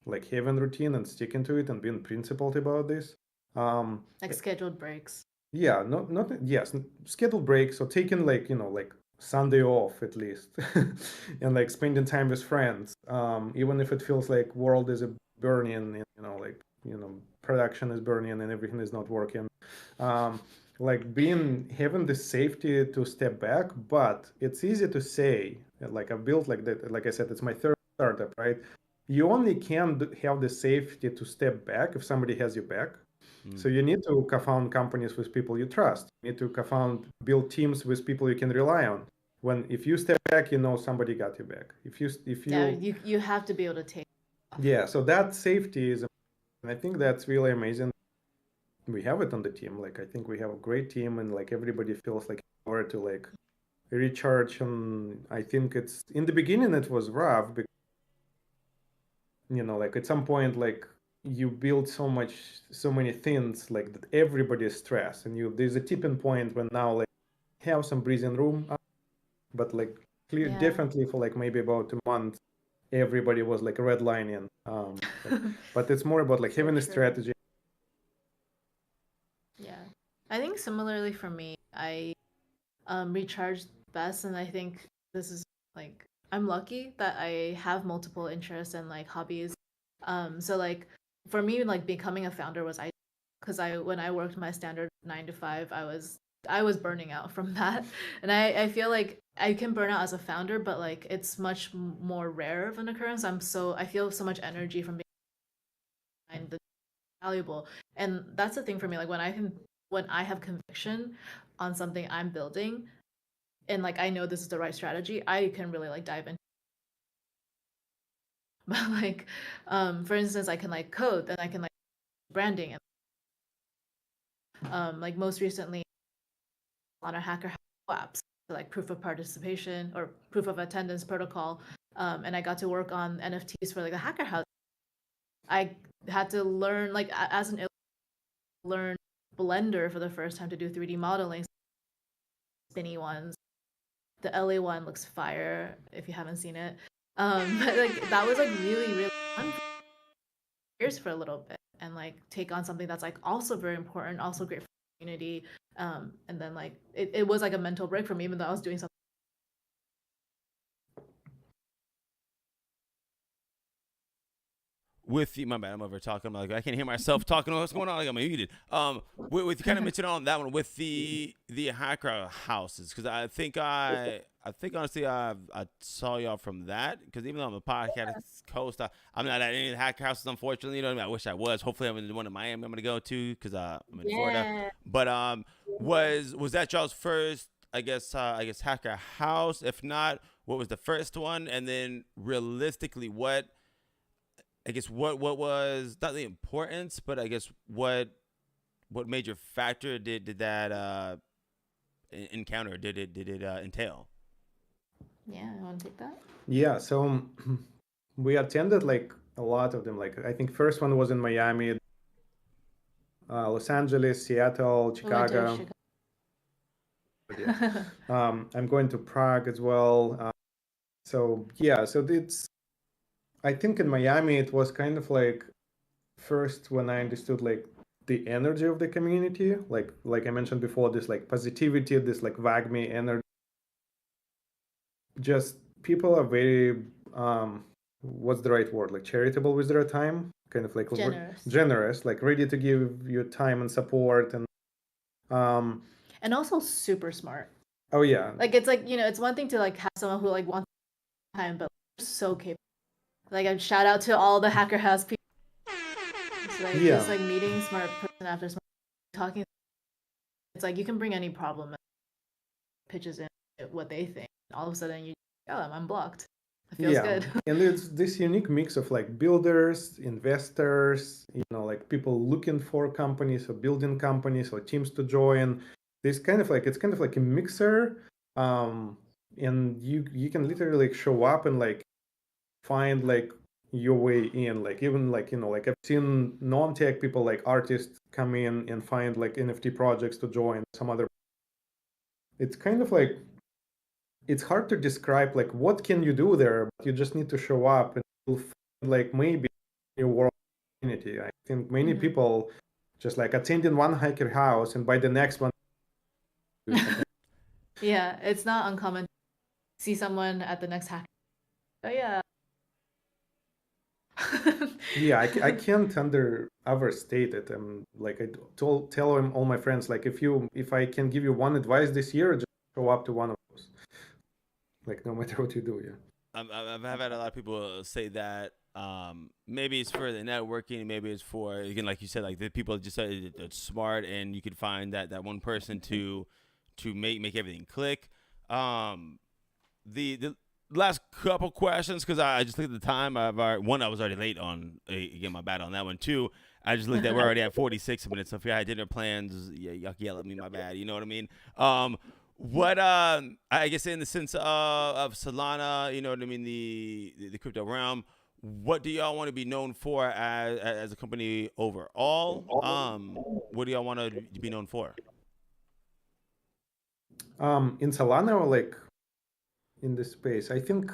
like having routine and sticking to it and being principled about this. Like scheduled breaks. Yeah, not yes, scheduled breaks or taking like like Sunday off at least, and like spending time with friends. Even if it feels like world is a burning, and, like production is burning and everything is not working. Um, like being having the safety to step back, but it's easy to say. Like I've built like that. Like I said, it's my third startup, right? You only can have the safety to step back if somebody has your back. So you need to co-found companies with people you trust. You need to build teams with people you can rely on. If you step back, somebody got your back. Yeah, you have to be able to take. Yeah, so that safety is, and I think that's really amazing. We have it on the team. Like I think we have a great team, and like everybody feels like order to like recharge. And I think it's in the beginning it was rough because like at some point like you build so many things like that everybody is stressed, and there's a tipping point when now like have some breathing room, but like clear Yeah. definitely for like maybe about a month everybody was like redlining, but it's more about like having a true. strategy. Yeah. I think similarly for me, I recharged best, and I think this is like I'm lucky that I have multiple interests and like hobbies. So like for me, like becoming a founder was because when I worked my standard 9 to 5, I was burning out from that, and I feel like I can burn out as a founder, but like it's much more rare of an occurrence. I feel so much energy from being valuable, and that's the thing for me. Like when I have conviction on something I'm building, and like I know this is the right strategy, I can really like dive in. But like for instance, I can like code, then I can like branding, and like most recently on a hacker apps, so like proof of participation or proof of attendance protocol, and I got to work on NFTs for like the hacker house. I had to learn like as an learn Blender for the first time to do 3D modeling, spinny ones. The LA one looks fire if you haven't seen it. But like that was like really, really fun for years for a little bit, and like take on something that's like also very important, also great for the community. And then like it was like a mental break for me, even though I was doing something. With my bad, I'm over talking. I'm like I can't hear myself talking. What's going on? Like I'm muted. With kind of mentioned on that one with the hacker houses, because I think honestly I saw y'all from that, because even though I'm a podcast host, I'm not at any of the hacker houses, unfortunately. You know what I mean? I wish I was. Hopefully I'm in the one in Miami I'm gonna go to, because I'm in Florida. But was that y'all's first? I guess hacker house. If not, what was the first one? And then realistically, what was not the importance, but I guess what major factor did that encounter did it entail? Yeah, I want to take that. Yeah, so we attended like a lot of them. Like I think first one was in Miami, Los Angeles, Seattle, Chicago. Yeah. I'm going to Prague as well. So yeah, so it's I think in Miami it was kind of like first when I understood like the energy of the community, like I mentioned before, this like positivity, this like Wagme energy. Just people are very what's the right word? Like charitable with their time, kind of like generous, like ready to give you time and support, and also super smart. Oh yeah. Like it's like it's one thing to like have someone who like wants time, but they're so capable. Like, I shout out to all the Hacker House people. It's like Yeah, just like meeting smart person after smart talking. It's like you can bring any problem and pitches in what they think. All of a sudden, you I'm unblocked. It feels yeah. good. And it's this unique mix of like builders, investors, like people looking for companies or building companies or teams to join. This kind of like it's kind of like a mixer. Um, and you can literally like show up and like find like your way in. Like even like like I've seen non-tech people like artists come in and find like NFT projects to join some other. It's kind of like it's hard to describe like what can you do there, but you just need to show up and you'll find like maybe your world community. I think many people just like attending one hiker house and by the next one do something. Yeah, it's not uncommon to see someone at the next hacker. Oh yeah. Yeah, I can't overstate it. Like I tell all my friends like if I can give you one advice this year, just show up to one of those. Like no matter what you do, yeah. I've had a lot of people say that. Maybe it's for the networking, maybe it's for, again, like you said, like the people just say it's smart, and you can find that one person to make everything click. The last couple questions, because I just looked at the time. I was already late on. Again, my bad on that one too. I just looked at we're already at 46 minutes. So if you had dinner plans, yeah, y'all can yell at me. My bad. You know what I mean? What I guess in the sense of Solana, you know what I mean, the crypto realm. What do y'all want to be known for as a company overall? What do y'all want to be known for? In Solana or like in this space, I think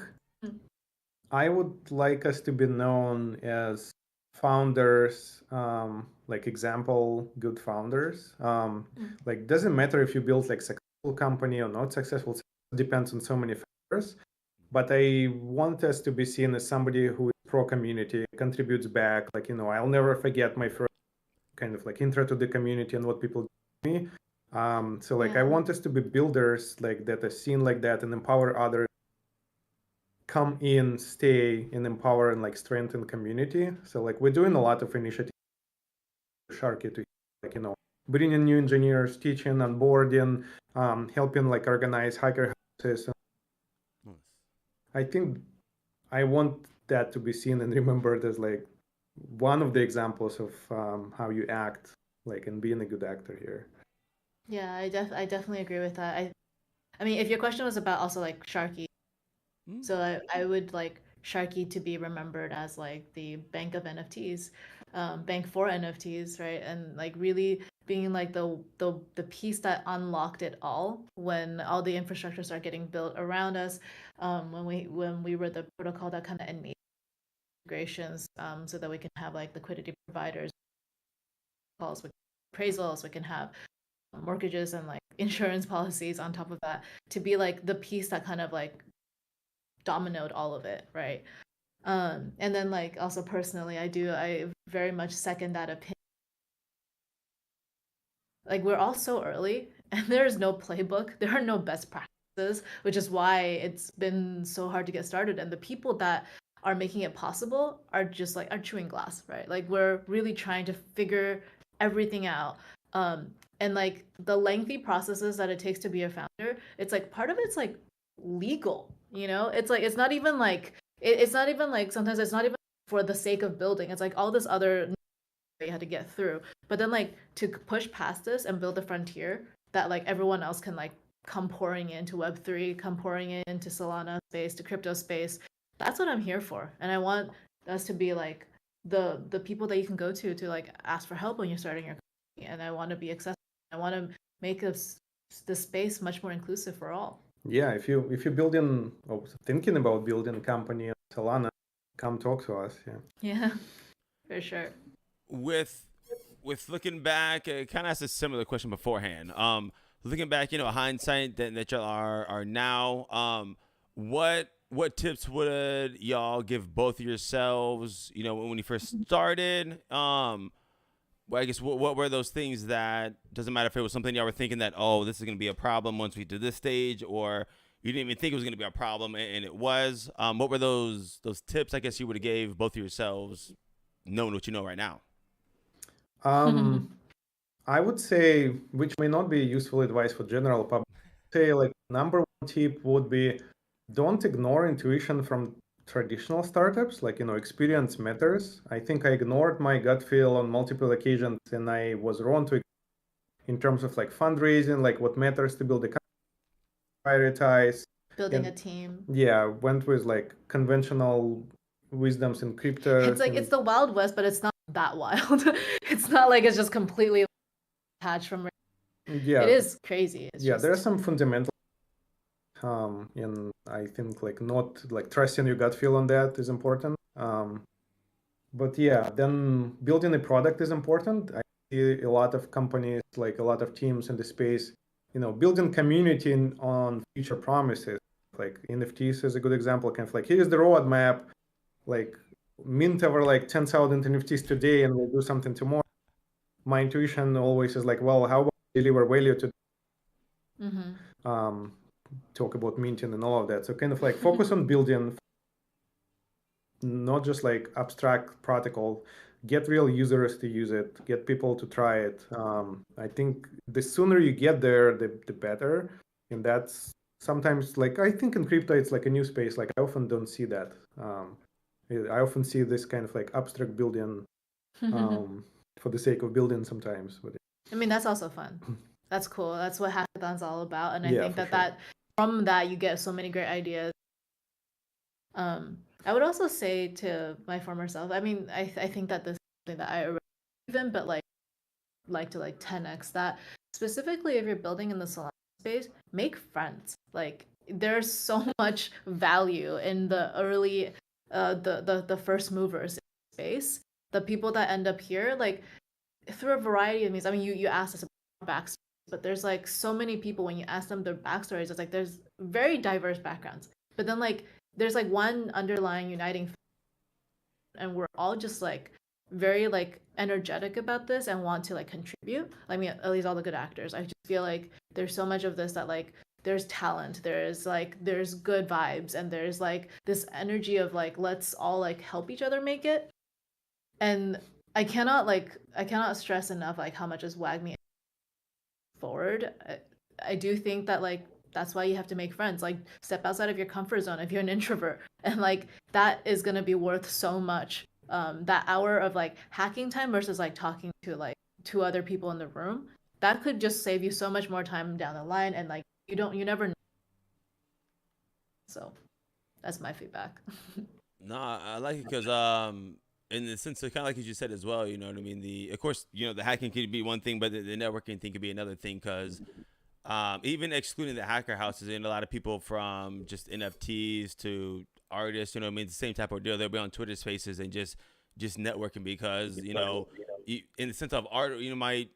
I would like us to be known as founders, like example, good founders. Like doesn't matter if you build like successful company or not successful. It depends on so many factors. But I want us to be seen as somebody who is pro community, contributes back. Like I'll never forget my first kind of like intro to the community and what people do to me. So like I want us to be builders like that are seen like that and empower others, come in, stay, and empower and like strengthen community. So like we're doing a lot of initiatives, Sharky, to like bringing new engineers, teaching, onboarding, helping like organize hacker houses. Nice. I think I want that to be seen and remembered as like one of the examples of how you act like and being a good actor here. Yeah, I definitely agree with that. I mean, if your question was about also like Sharky, so I would like Sharky to be remembered as like the bank of NFTs, bank for NFTs, right? And like really being like the piece that unlocked it all when all the infrastructure started getting built around us, when we were the protocol that kind of enabled integrations, so that we can have like liquidity providers, calls with appraisals, we can have mortgages and like insurance policies on top of that, to be like the piece that kind of like dominoed all of it, right? And then like also personally, I very much second that opinion. Like we're all so early and there's no playbook, there are no best practices, which is why it's been so hard to get started. And the people that are making it possible are just like are chewing glass, right? Like we're really trying to figure everything out. And like the lengthy processes that it takes to be a founder, it's like part of it's like legal, it's like it's not even like it's not even like sometimes it's not even for the sake of building. It's like all this other you had to get through. But then like to push past this and build a frontier that like everyone else can like come pouring into Web3, come pouring into Solana space, to crypto space. That's what I'm here for. And I want us to be like the people that you can go to like ask for help when you're starting your company. And I want to be accessible. I want to make the space much more inclusive for all. Yeah, if you're building or thinking about building a company on Solana, come talk to us. Yeah. Yeah, for sure. With looking back, it kind of asked a similar question beforehand. Looking back, hindsight that y'all are now. What tips would y'all give both of yourselves? When you first started. Well, I guess what were those things that doesn't matter if it was something y'all were thinking that, oh, this is gonna be a problem once we do this stage, or you didn't even think it was going to be a problem, and it was. What were those tips, I guess, you would have gave both of yourselves, knowing what you know right now? I would say, which may not be useful advice for general public, say like number one tip would be don't ignore intuition from traditional startups. Like, experience matters. I think I ignored my gut feel on multiple occasions, and I was wrong to in terms of like fundraising, like what matters to build a company, prioritize. Building And a team. yeah, went with like conventional wisdoms in crypto. It's like it's the Wild West, but it's not that wild. It's not like it's just completely detached from. Yeah, it is crazy. It's there are just some fundamental and I think like not like trusting your gut feel on that is important. But yeah, then building a product is important. I see a lot of companies, like a lot of teams in the space, building community on future promises. Like NFTs is a good example. Kind of like, here's the roadmap, like mint over like 10,000 NFTs today, and we'll do something tomorrow. My intuition always is like, well, how about deliver value to talk about minting and all of that. So kind of like focus on building, not just like abstract protocol. Get real users to use it, get people to try it. I think the sooner you get there, the better. And that's sometimes like, I think in crypto, it's like a new space. Like I often don't see that. I often see this kind of like abstract building for the sake of building sometimes. But I mean, that's also fun. That's cool. That's what hackathon's all about. And I Yeah, think for that sure. from that you get so many great ideas. I would also say to my former self, I mean, I think that this is something that I already believe in, but like to like 10x that. Specifically, if you're building in the Solana space, make friends. Like there's so much value in the early, the first movers in the space. The people that end up here, like through a variety of means. I mean, you asked us about backstories, but there's like so many people when you ask them their backstories, it's like there's very diverse backgrounds. But then like there's like one underlying uniting, and we're all just like very like energetic about this and want to like contribute. I mean, at least all the good actors. I just feel like there's so much of this that like there's talent, there's good vibes, and there's like this energy of like let's all like help each other make it. And I cannot stress enough like how much is WAGMI forward. I do think that like that's why you have to make friends. Like step outside of your comfort zone if you're an introvert, and like that is gonna be worth so much. That hour of like hacking time versus like talking to like two other people in the room, that could just save you so much more time down the line. And like you never know. So that's my feedback. No, I like it because in the sense of kind of like you just said as well, you know what I mean. Of course, the hacking could be one thing, but the networking thing could be another thing because even excluding the hacker houses, and a lot of people from just NFTs to artists, you know what I mean, the same type of deal. They'll be on Twitter Spaces and just networking because in the sense of art, might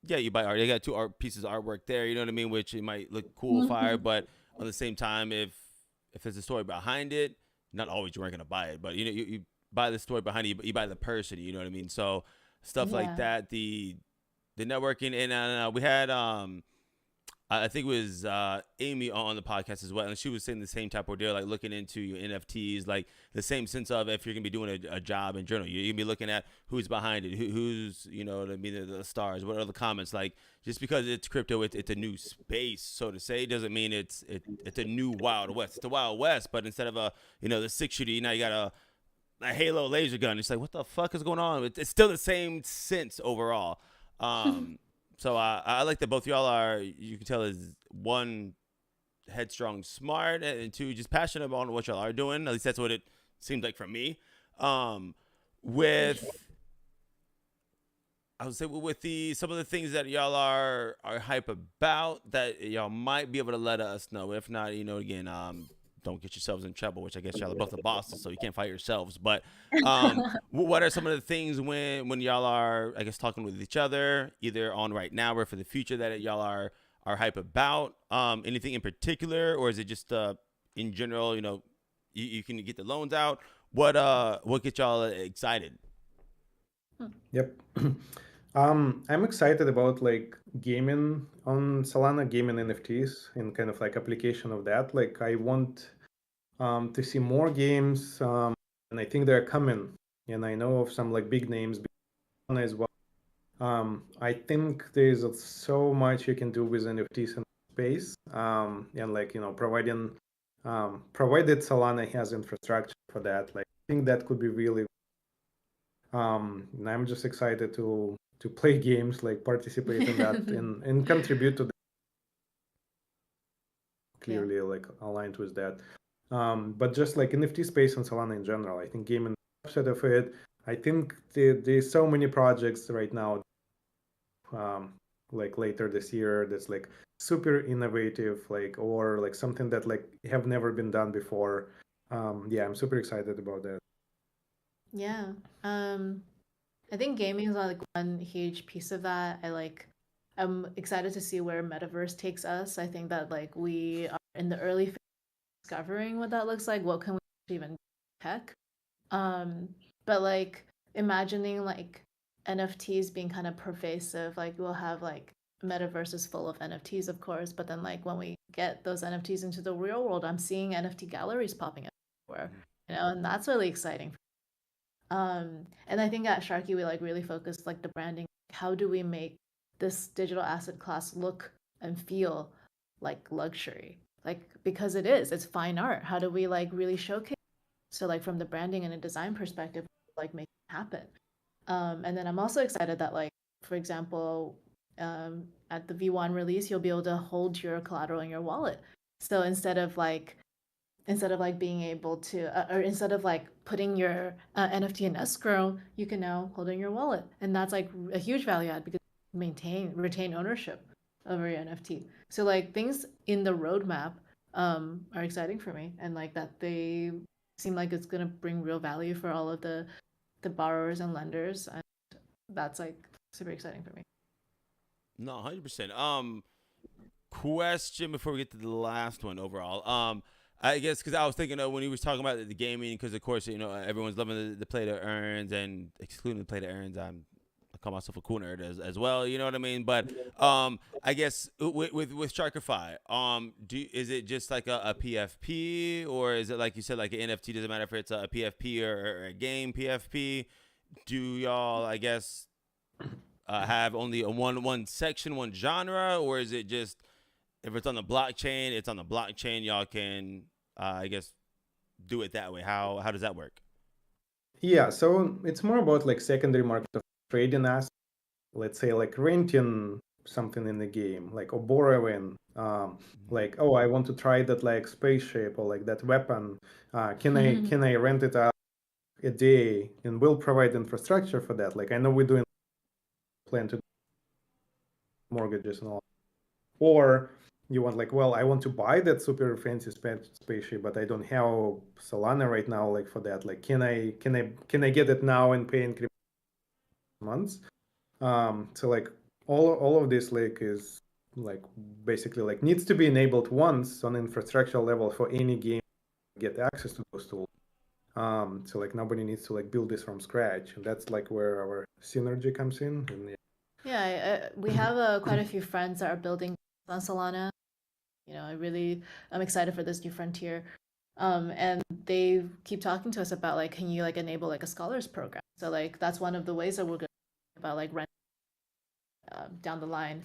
you buy art. They got two art pieces of artwork there, you know what I mean, which it might look cool, fire, but on the same time, if there's a story behind it, not always you weren't gonna buy it, but you buy the story behind it, you buy the person, you know what I mean. So stuff like that, the networking, and we had I think it was Amy on the podcast as well, and she was saying the same type of deal, like looking into your NFTs, like the same sense of if you're gonna be doing a job in general, you're gonna be looking at who's behind it, who's what I mean, the stars, what are the comments, like just because it's crypto, it's a new space, so to say, doesn't mean it's a new Wild West. It's a Wild West, but instead of the 6-shooter, now you got a Halo laser gun. It's like, what the fuck is going on? It's still the same sense overall. So I like that both y'all are, you can tell, is one, headstrong, smart, and two, just passionate about what y'all are doing. At least that's what it seemed like from me. With I would say with some of the things that y'all are hype about that y'all might be able to let us know. If not, again, don't get yourselves in trouble, which I guess y'all are both the bosses, so you can't fight yourselves. But what are some of the things when y'all are, I guess, talking with each other, either on right now or for the future, that y'all are hype about? Anything in particular, or is it just in general? You can get the loans out. What gets y'all excited? Yep. I'm excited about like gaming on Solana, gaming NFTs, and kind of like application of that. Like I want to see more games, and I think they're coming. And I know of some like big names as well. I think there's so much you can do with NFTs in space, and like provided Solana has infrastructure for that. Like I think that could be really. And I'm just excited to play games, like participate in that, and contribute to that. Yeah. Clearly like aligned with that. But just like NFT space and Solana in general, I think gaming subset of it. I think there's so many projects right now, like later this year, that's like super innovative, like or like something that like have never been done before. Yeah, I'm super excited about that. Yeah. I think gaming is like one huge piece of that. I'm excited to see where metaverse takes us. I think that like we are in the early phase of discovering what that looks like. What can we even tech? Um, but like imagining like NFTs being kind of pervasive, like we'll have like metaverses full of NFTs, of course, but then like when we get those NFTs into the real world, I'm seeing NFT galleries popping up everywhere, and that's really exciting. And I think at Sharky we like really focused like the branding. How do we make this digital asset class look and feel like luxury? Like because it's fine art. How do we like really showcase? So like from the branding and a design perspective, like make it happen. And then I'm also excited that like for example, at the V1 release, you'll be able to hold your collateral in your wallet. So instead of like being able to or instead of like putting your NFT in escrow, you can now hold it in your wallet, and that's like a huge value add because retain ownership over your NFT. So like things in the roadmap are exciting for me, and like that they seem like it's gonna bring real value for all of the borrowers and lenders, and that's like super exciting for me. No, 100%. Question before we get to the last one overall. I guess because I was thinking of when he was talking about the gaming, because of course everyone's loving the play to earns, and excluding the play to earns, I call myself a cool nerd as well. You know what I mean? But I guess with Sharkify, is it just like a PFP, or is it like you said, like an NFT? Doesn't matter if it's a PFP or a game PFP. Do y'all, I guess, have only a one section, one genre, or is it just if it's on the blockchain, it's on the blockchain? Y'all can, I guess, do it that way. How does that work? Yeah, so it's more about like secondary market of trading assets. Let's say like renting something in the game, like or borrowing. Like oh, I want to try that like spaceship or like that weapon. Can I rent it out a day, and we'll provide infrastructure for that. Like I know we're doing plan to mortgages and all. Or you want like, well, I want to buy that super fancy spaceship, but I don't have Solana right now, like for that. Like, can I get it now and pay in crypto months? So like all of this like is like basically like needs to be enabled once on infrastructural level for any game to get access to those tools. So like nobody needs to like build this from scratch, and that's like where our synergy comes in. And yeah. Yeah, we have quite a few friends that are building on Solana. I'm excited for this new frontier. And they keep talking to us about like, can you like enable like a scholars program? So like that's one of the ways that we're going to about like rent down the line.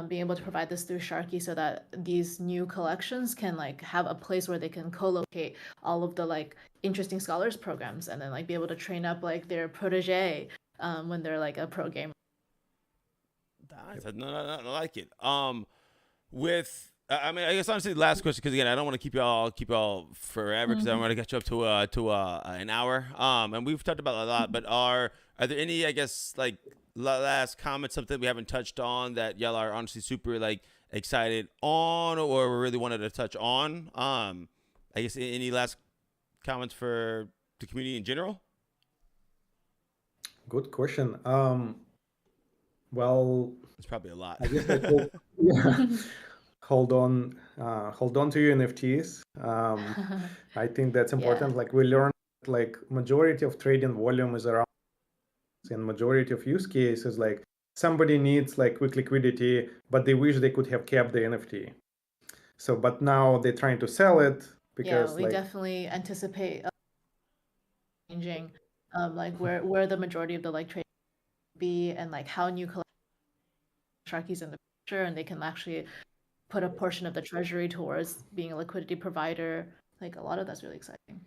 Being able to provide this through Sharky so that these new collections can like have a place where they can co-locate all of the like interesting scholars programs, and then like be able to train up like their protege when they're like a pro gamer. Nice. I like it. With I mean, I guess honestly, the last question, because again, I don't want to keep y'all forever, because I want to get you up to an hour. And we've talked about a lot, but are there any, I guess, like last comments, something we haven't touched on that y'all are honestly super like excited on, or really wanted to touch on? I guess any last comments for the community in general? Good question. Well, It's probably a lot. I guess like yeah, hold on to your NFTs. I think that's Yeah. important. Like we learned, like majority of trading volume is around, and majority of use cases like somebody needs like quick liquidity, but they wish they could have kept the NFT. So, but now they're trying to sell it because we definitely anticipate changing, like where the majority of the like trade be, and like how new Sharkies in the future, and they can actually put a portion of the treasury towards being a liquidity provider. Like a lot of that's really exciting.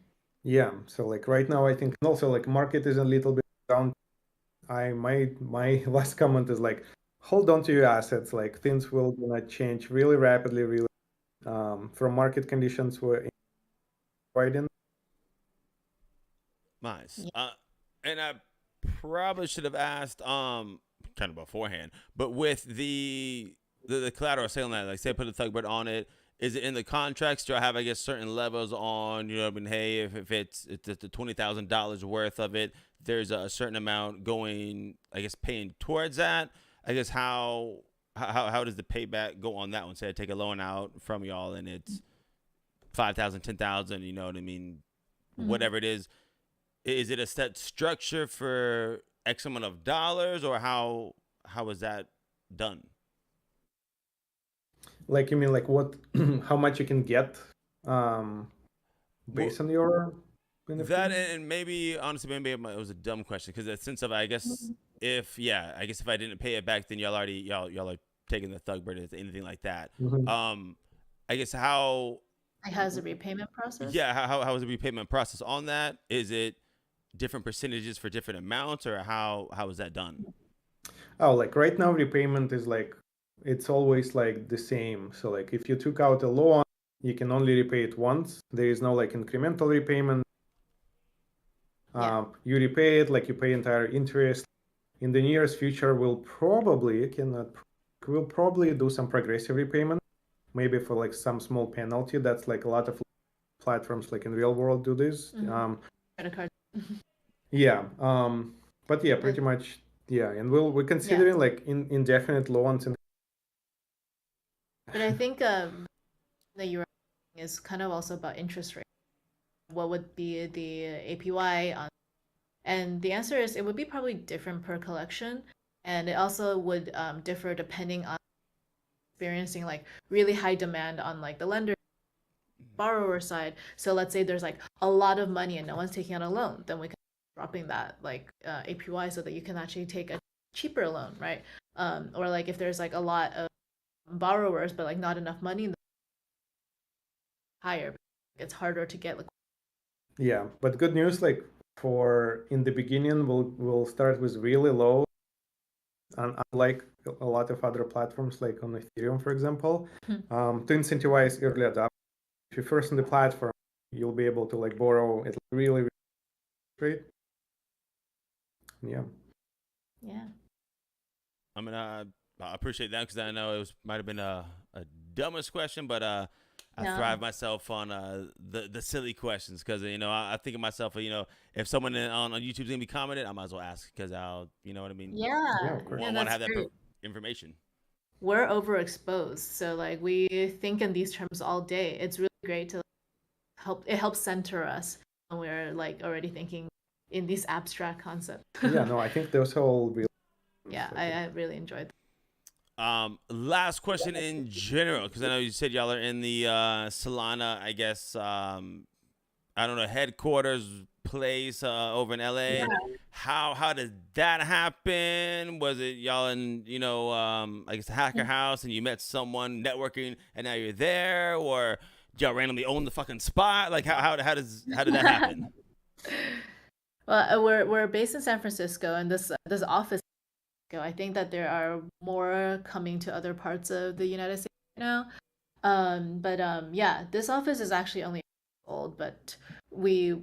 Yeah. So like right now, I think also like market is a little bit down. My last comment is like, hold on to your assets. Like things will gonna change really rapidly, really from market conditions we're right in. Nice. And I probably should have asked kind of beforehand, but with the collateral sale that, like, say I put a ThugBird on it, is it in the contracts? Do I have, I guess, certain levels on, you know what I mean? Hey, if it's the $20,000 worth of it, there's a certain amount going, I guess, paying towards that. I guess how does the payback go on that one? Say I take a loan out from y'all and it's 5,000, 10,000, you know what I mean? Whatever it is it a set structure for X amount of dollars, or how is that done? Like you mean like what? How much you can get based on your NFT? That, and maybe honestly, maybe it was a dumb question, because the sense of, I guess, if I didn't pay it back, then y'all are taking the ThugBird or anything like that. I guess how Like how's the repayment process? Yeah, how is the repayment process on that? Is it different percentages for different amounts, or how is that done? Oh, like right now repayment is like it's always like the same. So like if you took out a loan, you can only repay it once. There is no like incremental repayment. You repay it like you pay entire interest. In the nearest future, we'll probably do some progressive repayment, maybe for like some small penalty. That's like a lot of platforms like in real world do this. Credit card. Yeah. But yeah, pretty much. Yeah, and we're considering like indefinite loans. But I think that you were is kind of also about interest rate. What would be the APY on? And the answer is it would be probably different per collection, and it also would differ depending on experiencing like really high demand on like the lender borrower side. So let's say there's like a lot of money and no one's taking out a loan, then we can dropping that like APY so that you can actually take a cheaper loan, right? Or like if there's like a lot of borrowers but like not enough money, higher. It's harder to get Yeah, but good news, like for in the beginning, we'll start with really low, and unlike a lot of other platforms, like on Ethereum, for example, to incentivize early adoption. If you're first on the platform, you'll be able to like borrow it really, really great. Yeah. I mean, I appreciate that, because I know it might have been a dumbest question, but I thrive myself on the silly questions, because I think of myself, if someone on YouTube is gonna be commenting, I might as well ask, because I'll, you know what I mean? Yeah, of course. I want to have that information. We're overexposed, so like we think in these terms all day. It's really great to help center us when we're like already thinking in these abstract concepts. Yeah, no, I think those all really. Yeah, I really enjoyed that. Last question in general, because I know you said y'all are in the Solana, I guess, I don't know, headquarters place over in LA. Yeah. How did that happen? Was it y'all in, I guess, a hacker house, and you met someone networking and now you're there, or y'all randomly own the fucking spot? Like how did that happen? Well, we're based in San Francisco, and this office. I think that there are more coming to other parts of the United States right now. Yeah, this office is actually only old, but we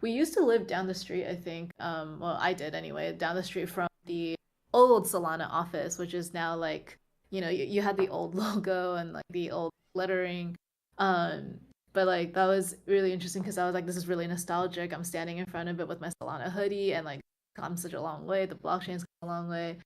used to live down the street, I think. Well, I did anyway, down the street from the old Solana office, which is now like, you had the old logo and like the old lettering. But like that was really interesting, because I was like, this is really nostalgic. I'm standing in front of it with my Solana hoodie, and like come such a long way. The blockchain's come a long way.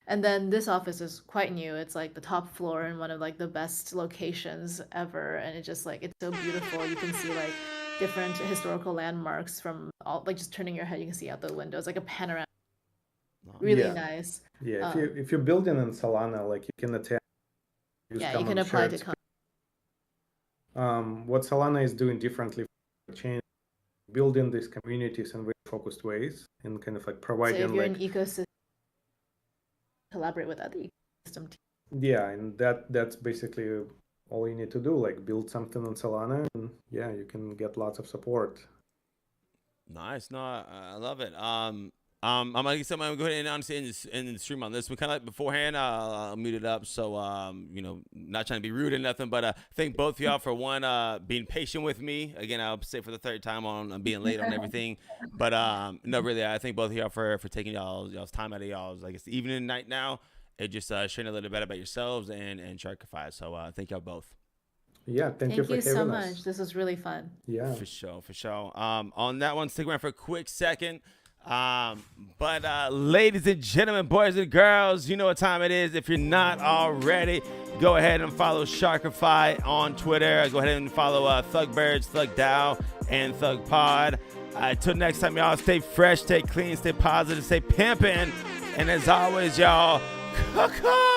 And then this office is quite new. It's like the top floor in one of like the best locations ever. And it just like, it's so beautiful. You can see like different historical landmarks from all, like just turning your head, you can see out the windows, like a panorama. really Yeah. nice. Yeah, if you're building in Solana, like you can attend, use Yeah, you common can apply shared to what Solana is doing differently from chain, building these communities in very focused ways and kind of like so if providing you're like an ecosystem, collaborate with other ecosystem teams. yeah, and that's basically all you need to do, like build something on Solana, and yeah, you can get lots of support. Nice. No, I love it. I'm gonna go ahead and honestly end the stream on this. We kind of like beforehand. I'll mute it up. So not trying to be rude or nothing, but thank both of y'all for one being patient with me. Again, I'll say for the third time on being late on everything. But no, really, I thank both of y'all for taking y'all's time out of y'all's, I guess, evening and night now. And just sharing a little bit about yourselves and Sharkify. So thank y'all both. Yeah, thank you for having so us. much. This was really fun. Yeah, For sure. On that one, stick around for a quick second. But ladies and gentlemen, boys and girls, you know what time it is. If you're not already, go ahead and follow Sharkify on Twitter. Go ahead and follow ThugBirdz, ThugDAO, and ThugPod. Until next time, y'all, stay fresh, stay clean, stay positive, stay pimping. And as always, y'all, caw-caw.